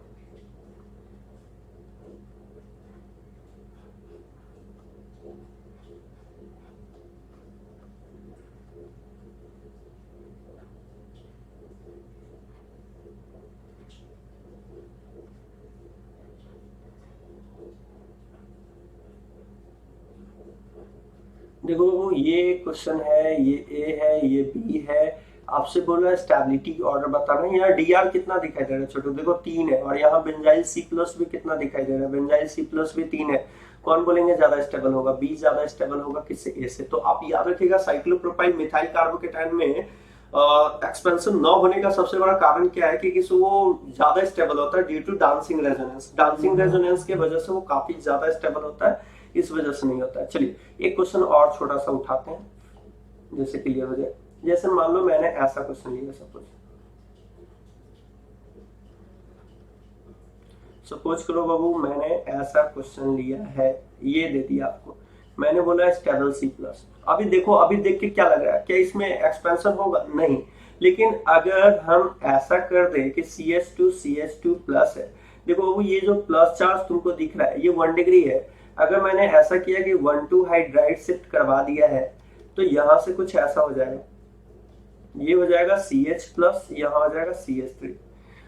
Speaker 1: देखो ये क्वेश्चन है, ये ए है, ये बी है, आपसे बोल रहा है स्टेबिलिटी ऑर्डर बताना। यहाँ डीआर कितना दिखाई दे रहा है छोटू, देखो 3 है, और यहाँ बेंजाइल C+ भी कितना दिखाई दे रहा है, बेंजाइल C+ भी 3 है। कौन बोलेंगे ज्यादा स्टेबल होगा, बी ज्यादा स्टेबल होगा, किससे, ए से। तो आप याद रखिएगा साइक्लोप्रोपाइल मिथाइल कार्बोकेटाइन में एक्सपेंशन न होने का सबसे बड़ा कारण क्या है कि वो ज्यादा स्टेबल होता है due to dancing resonance. Dancing resonance की वजह से वो काफी ज्यादा स्टेबल होता है, इस वजह से नहीं होता है। चलिए एक क्वेश्चन और छोटा सा उठाते हैं, जैसे क्लियर हो जाए। जैसे मान लो मैंने ऐसा क्वेश्चन लिया, सपोज करो बाबू मैंने ऐसा क्वेश्चन लिया है, ये दे दिया आपको, मैंने बोला स्टेबल C+। अभी देखो, अभी देख के क्या लग रहा है, क्या इसमें एक्सपेंशन होगा, नहीं। लेकिन अगर हम ऐसा कर दे कि CH2 CH2+ है, देखो बाबू ये जो प्लस चार्ज तुमको दिख रहा है ये 1 डिग्री है। अगर मैंने ऐसा किया कि 1,2 हाइड्राइड शिफ्ट करवा दिया है तो यहाँ से कुछ ऐसा हो जाएगा, ये हो जाएगा CH प्लस, यहाँ हो जाएगा CH3।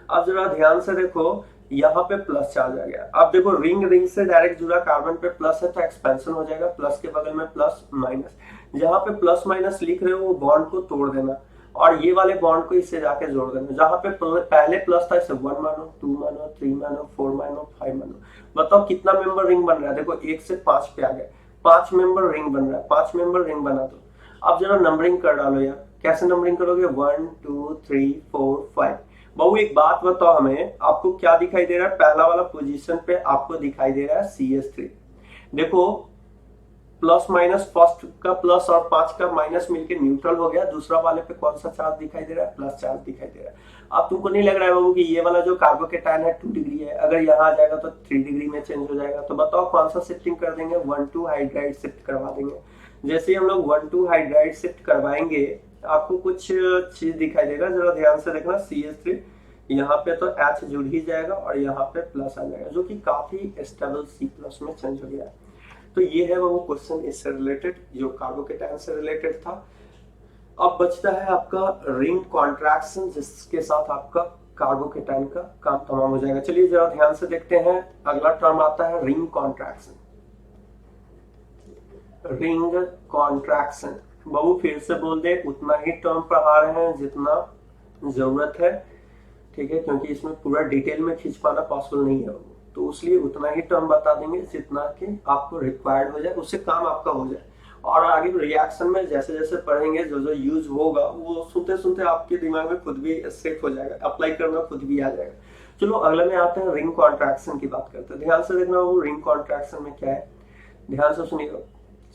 Speaker 1: अब जरा ध्यान से देखो, यहाँ पे प्लस चार्ज आ गया। अब देखो रिंग रिंग से डायरेक्ट जुड़ा, कार्बन पे प्लस है तो एक्सपेंशन हो जाएगा, प्लस के बगल में प्लस माइनस। जहां पे प्लस माइनस लिख रहे हो वो बॉन्ड को तोड़ देना और ये वाले बॉन्ड को इससे जाके जोड़ देना। जहां पे पहले प्लस था इसे 1 मानो, 2 मानो, 3 मानो, 4 मानो, 5 मानो। बताओ कितना मेंबर रिंग बन रहा है? देखो 1 से 5 पे आ गए, 5 मेंबर रिंग बन रहा है, 5 मेंबर रिंग बना दो। अब जरा नंबरिंग कर डालो यार, कैसे नंबरिंग करोगे? 1 2 3 4 5। बहु एक बात बताओ हमें, आपको क्या दिखाई दे रहा है? पहला वाला पोजीशन पे आपको दिखाई दे रहा है CH3। देखो प्लस माइनस, फर्स्ट का प्लस और 5 का माइनस मिलके न्यूट्रल हो गया। दूसरा वाले पे कौन सा चार्ज दिखाई दे रहा है? प्लस चार्ज दिखाई दे रहा है। अब तुमको नहीं लग रहा है बाबू कि ये वाला जो कार्बोकेटायन है 2 डिग्री है, अगर यहाँ आ जाएगा तो 3 डिग्री में चेंज हो जाएगा। तो बताओ कौन सा शिफ्टिंग कर देंगे? 1,2 हाइड्राइड शिफ्ट करवा देंगे। जैसे ही हम लोग 1,2 हाइड्राइड शिफ्ट करवाएंगे आपको कुछ चीज दिखाई देगा, जरा ध्यान से देखना। CH3 यहाँ पे तो H जुड़ ही जाएगा और यहाँ पे प्लस आ जाएगा, जो कि काफी स्टेबल C प्लस में चेंज हो गया है। तो ये है वो क्वेश्चन इससे रिलेटेड, जो कार्बोकेटायन से रिलेटेड था। अब बचता है आपका रिंग कॉन्ट्रैक्शन, जिसके साथ आपका कार्बोकेटायन का काम तमाम हो जाएगा। चलिए जरा ध्यान से देखते हैं, अगला टर्म आता है रिंग कॉन्ट्रैक्शन। रिंग कॉन्ट्रैक्शन, बाबू फिर से बोल दे, उतना ही टर्म पढ़ा रहे हैं जितना जरूरत है, ठीक है, क्योंकि इसमें पूरा डिटेल में खींच पाना पॉसिबल नहीं है, तो इसलिए उतना ही टर्म बता देंगे जितना कि आपको रिक्वायर्ड हो जाए, उससे काम आपका हो जाए। और आगे रिएक्शन में जैसे जैसे पढ़ेंगे, जो जो यूज होगा वो सुनते सुनते आपके दिमाग में खुद भी सेट हो जाएगा, अप्लाई करना खुद भी आ जाएगा। चलो अगले में आते हैं, रिंग कॉन्ट्रैक्शन की बात करते हैं। ध्यान से देखना वो रिंग कॉन्ट्रैक्शन में क्या है, ध्यान से सुनिएगा।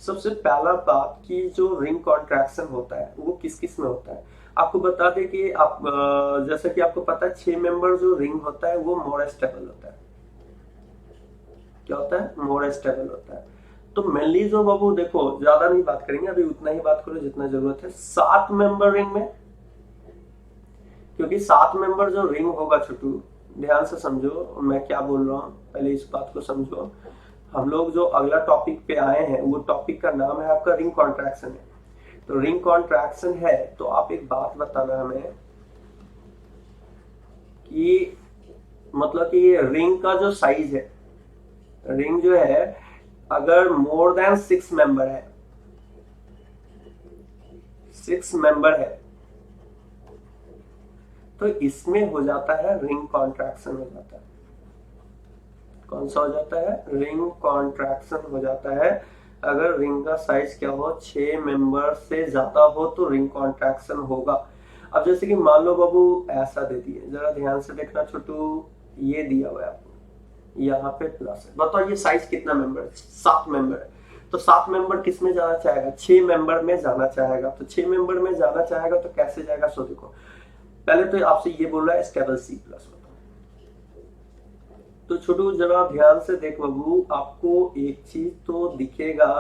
Speaker 1: सबसे पहला बात कि जो रिंग कॉन्ट्रैक्शन होता है वो किस किस में होता है, आपको बता दें कि आप जैसे कि आपको पता है 6 मेंबर जो रिंग होता है वो मोर स्टेबल होता है। क्या होता है? मोर स्टेबल होता है। तो मेनली जो बाबू देखो, ज्यादा नहीं बात करेंगे अभी, उतना ही बात करो जितना जरूरत है। 7 मेंबर रिंग में, क्योंकि 7 मेंबर जो रिंग होगा छोटू, ध्यान से समझो मैं क्या बोल रहा हूँ, पहले इस बात को समझो। हम लोग जो अगला टॉपिक पे आए हैं वो टॉपिक का नाम है आपका रिंग कॉन्ट्रैक्शन है। तो रिंग कॉन्ट्रैक्शन है तो आप एक बात बताना हमें कि मतलब कि ये रिंग का जो साइज है, रिंग जो है अगर मोर देन 6 मेंबर है, 6 मेंबर है, तो इसमें हो जाता है रिंग कॉन्ट्रैक्शन हो जाता है। कौन सा हो जाता है? रिंग कॉन्ट्रैक्शन हो जाता है। अगर रिंग का साइज क्या हो, 6 मेंबर से ज्यादा हो तो रिंग कॉन्ट्रैक्शन होगा। अब जैसे कि मान लो बाबू ऐसा दे दिए, जरा ध्यान से देखना छोटू, ये दिया हुआ है आपको, यहाँ पे प्लस है। बताओ ये साइज कितना मेंबर है? 7 मेंबर है। तो 7 मेंबर किस में जाना चाहेगा? 6 मेंबर में जाना चाहेगा। तो 6 मेंबर में जाना चाहेगा तो कैसे जाएगा? सो देखो, पहले तो आपसे ये बोल रहा है स्टेबल C प्लस। तो छोटू जरा ध्यान से देख बाबू, आपको एक चीज तो दिखेगा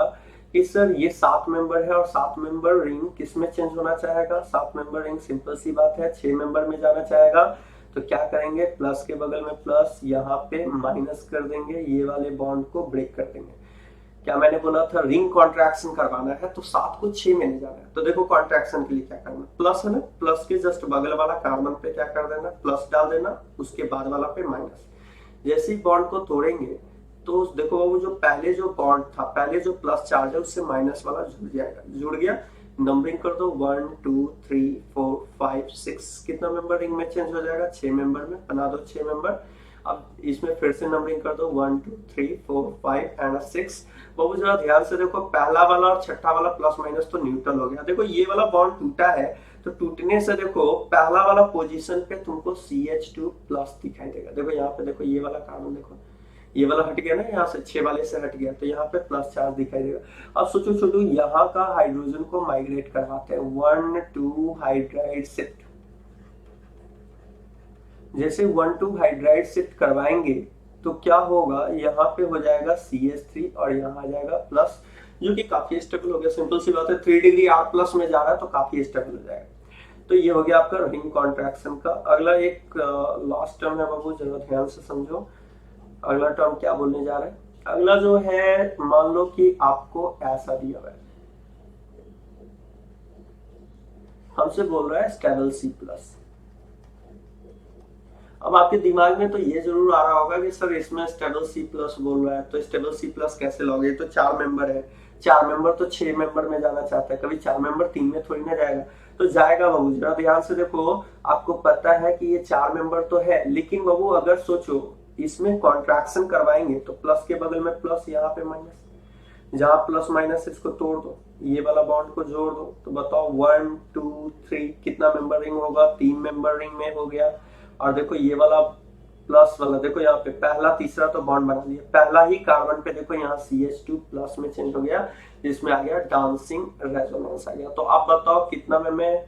Speaker 1: कि सर ये 7 मेंबर है और 7 मेंबर रिंग किस में चेंज होना चाहेगा? 7 मेंबर रिंग सिंपल सी बात है 6 मेंबर में जाना चाहेगा। तो क्या करेंगे? प्लस के बगल में प्लस, यहाँ पे माइनस कर देंगे, ये वाले बॉन्ड को ब्रेक कर देंगे। क्या मैंने बोला था? रिंग कॉन्ट्रैक्शन करवाना है तो 7 को 6 में ले जाना है। तो देखो कॉन्ट्रैक्शन के लिए क्या करना, प्लस है ना, प्लस के जस्ट बगल वाला कार्बन पे क्या कर देना? प्लस डाल देना, उसके बाद वाला पे माइनस। जैसे ही बॉन्ड को तोड़ेंगे तो देखो वो जो पहले जो बॉन्ड था, पहले जो प्लस चार्ज है उससे माइनस वाला जुड़ जाएगा, जुड़ गया। नंबरिंग कर दो 1 2 3 4 5 6, कितना मेंबर रिंग में चेंज हो जाएगा? 6 मेंबर में, बना दो 6 मेंबर। अब इसमें फिर से नंबरिंग कर दो 1 2 3 4 5 एंड 6। बाबू जरा ध्यान से देखो, पहला वाला और छठा वाला प्लस माइनस तो न्यूट्रल हो गया। देखो ये वाला बॉन्ड टूटा है तो टूटने से देखो पहला वाला पोजीशन पे तुमको CH2 प्लस दिखाई देगा। देखो यहाँ पे देखो, ये वाला कार्बन देखो, ये वाला हट गया ना, यहाँ से 6 वाले से हट गया, तो यहाँ पे प्लस चार्ज दिखाई देगा। अब सोचो छोटू, यहाँ का हाइड्रोजन को माइग्रेट करवाते हैं 1 2 हाइड्राइड शिफ्ट। जैसे 1 2 हाइड्राइड शिफ्ट करवाएंगे तो क्या होगा? यहाँ पे हो जाएगा CH3 और यहाँ आ जाएगा प्लस, जो कि काफी स्टेबल हो गया। सिंपल सी बात है, 3 डिग्री R प्लस में जा रहा है तो काफी स्टेबल हो जाएगा। तो ये हो गया आपका रिंग कॉन्ट्रैक्शन का। अगला एक लास्ट टर्म है बाबू, जरा ध्यान से समझो। अगला टर्म क्या बोलने जा रहा है? अगला जो है, मान लो कि आपको ऐसा दिया हुआ है, हमसे बोल रहा है स्टेबल सी प्लस। अब आपके दिमाग में तो ये जरूर आ रहा होगा कि सर इसमें स्टेबल सी प्लस बोल रहा है तो स्टेबल सी प्लस कैसे लोगे, तो 4 मेंबर है, 4 मेंबर तो 6 मेंबर में जाना चाहता है, कभी 4 मेंबर 3 में थोड़ी ना जाएगा। तो जाएगा बाबू, जरा ध्यान से देखो, आपको पता है कि ये 4 मेंबर तो है, लेकिन बाबू अगर सोचो इसमें कॉन्ट्रैक्शन करवाएंगे तो प्लस के बगल में प्लस, यहाँ पे माइनस, जहां प्लस माइनस इसको तोड़ दो, ये वाला बॉन्ड को जोड़ दो, तो बताओ 1 2 3 कितना मेंबर रिंग होगा, 3 मेंबर रिंग में हो गया। और देखो ये वाला प्लस वाला, देखो यहाँ पे पहला तीसरा तो बॉन्ड बना लिया, पहला ही कार्बन पे देखो यहाँ CH2 प्लस में चेंज हो गया, जिसमें आ गया डांसिंग रेजोनेंस आ गया। तो आप बताओ कितना में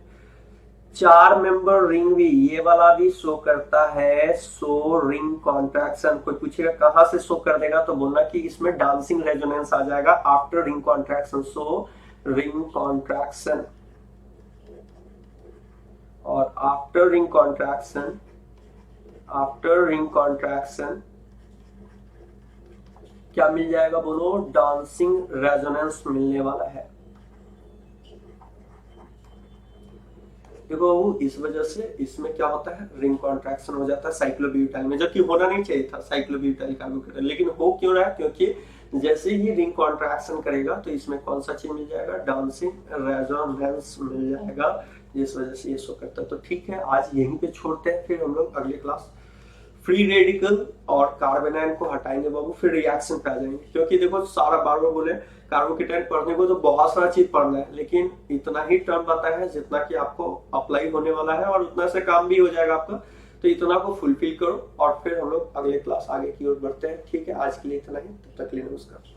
Speaker 1: 4 मेंबर रिंग भी, ये वाला भी शो करता है सो रिंग कॉन्ट्रैक्शन। कोई पूछेगा कहां से शो कर देगा, तो बोलना कि इसमें डांसिंग रेजोनेंस आ जाएगा आफ्टर रिंग कॉन्ट्रैक्शन, सो रिंग कॉन्ट्रैक्शन। और after ring contraction, after ring contraction क्या मिल जाएगा बोलो, डांसिंग रेजोनेंस मिलने वाला है। देखो इस वजह से इसमें क्या होता है, रिंग कॉन्ट्रैक्शन हो जाता है साइक्लोब्यूटाइल में, जो कि होना नहीं चाहिए था साइक्लोब्यूटाइल कार्बोकेटाइन, लेकिन हो क्यों रहा है, क्योंकि जैसे ही रिंग कॉन्ट्रैक्शन करेगा तो इसमें कौन सा चीज मिल जाएगा, डांसिंग रेजोनेंस मिल जाएगा, जिस वजह से ये शो करता है। तो ठीक है, आज यहीं पे छोड़ते हैं, फिर हम लोग अगले क्लास फ्री रेडिकल और कार्बोनाइन को हटाएंगे बाबू, फिर रिएक्शन पे आ जाएंगे। क्योंकि देखो सारा बार बार बोले कार्बोकेटाइन पढ़ने को तो बहुत सारा चीज पढ़ना है, लेकिन इतना ही टर्म पता है जितना कि आपको अप्लाई होने वाला है और उतना से काम भी हो जाएगा आपका। तो इतना को फुलफिल करो और फिर हम लोग अगले क्लास आगे की ओर बढ़ते हैं। ठीक है, आज के लिए इतना ही, तब तक के लिए नमस्कार।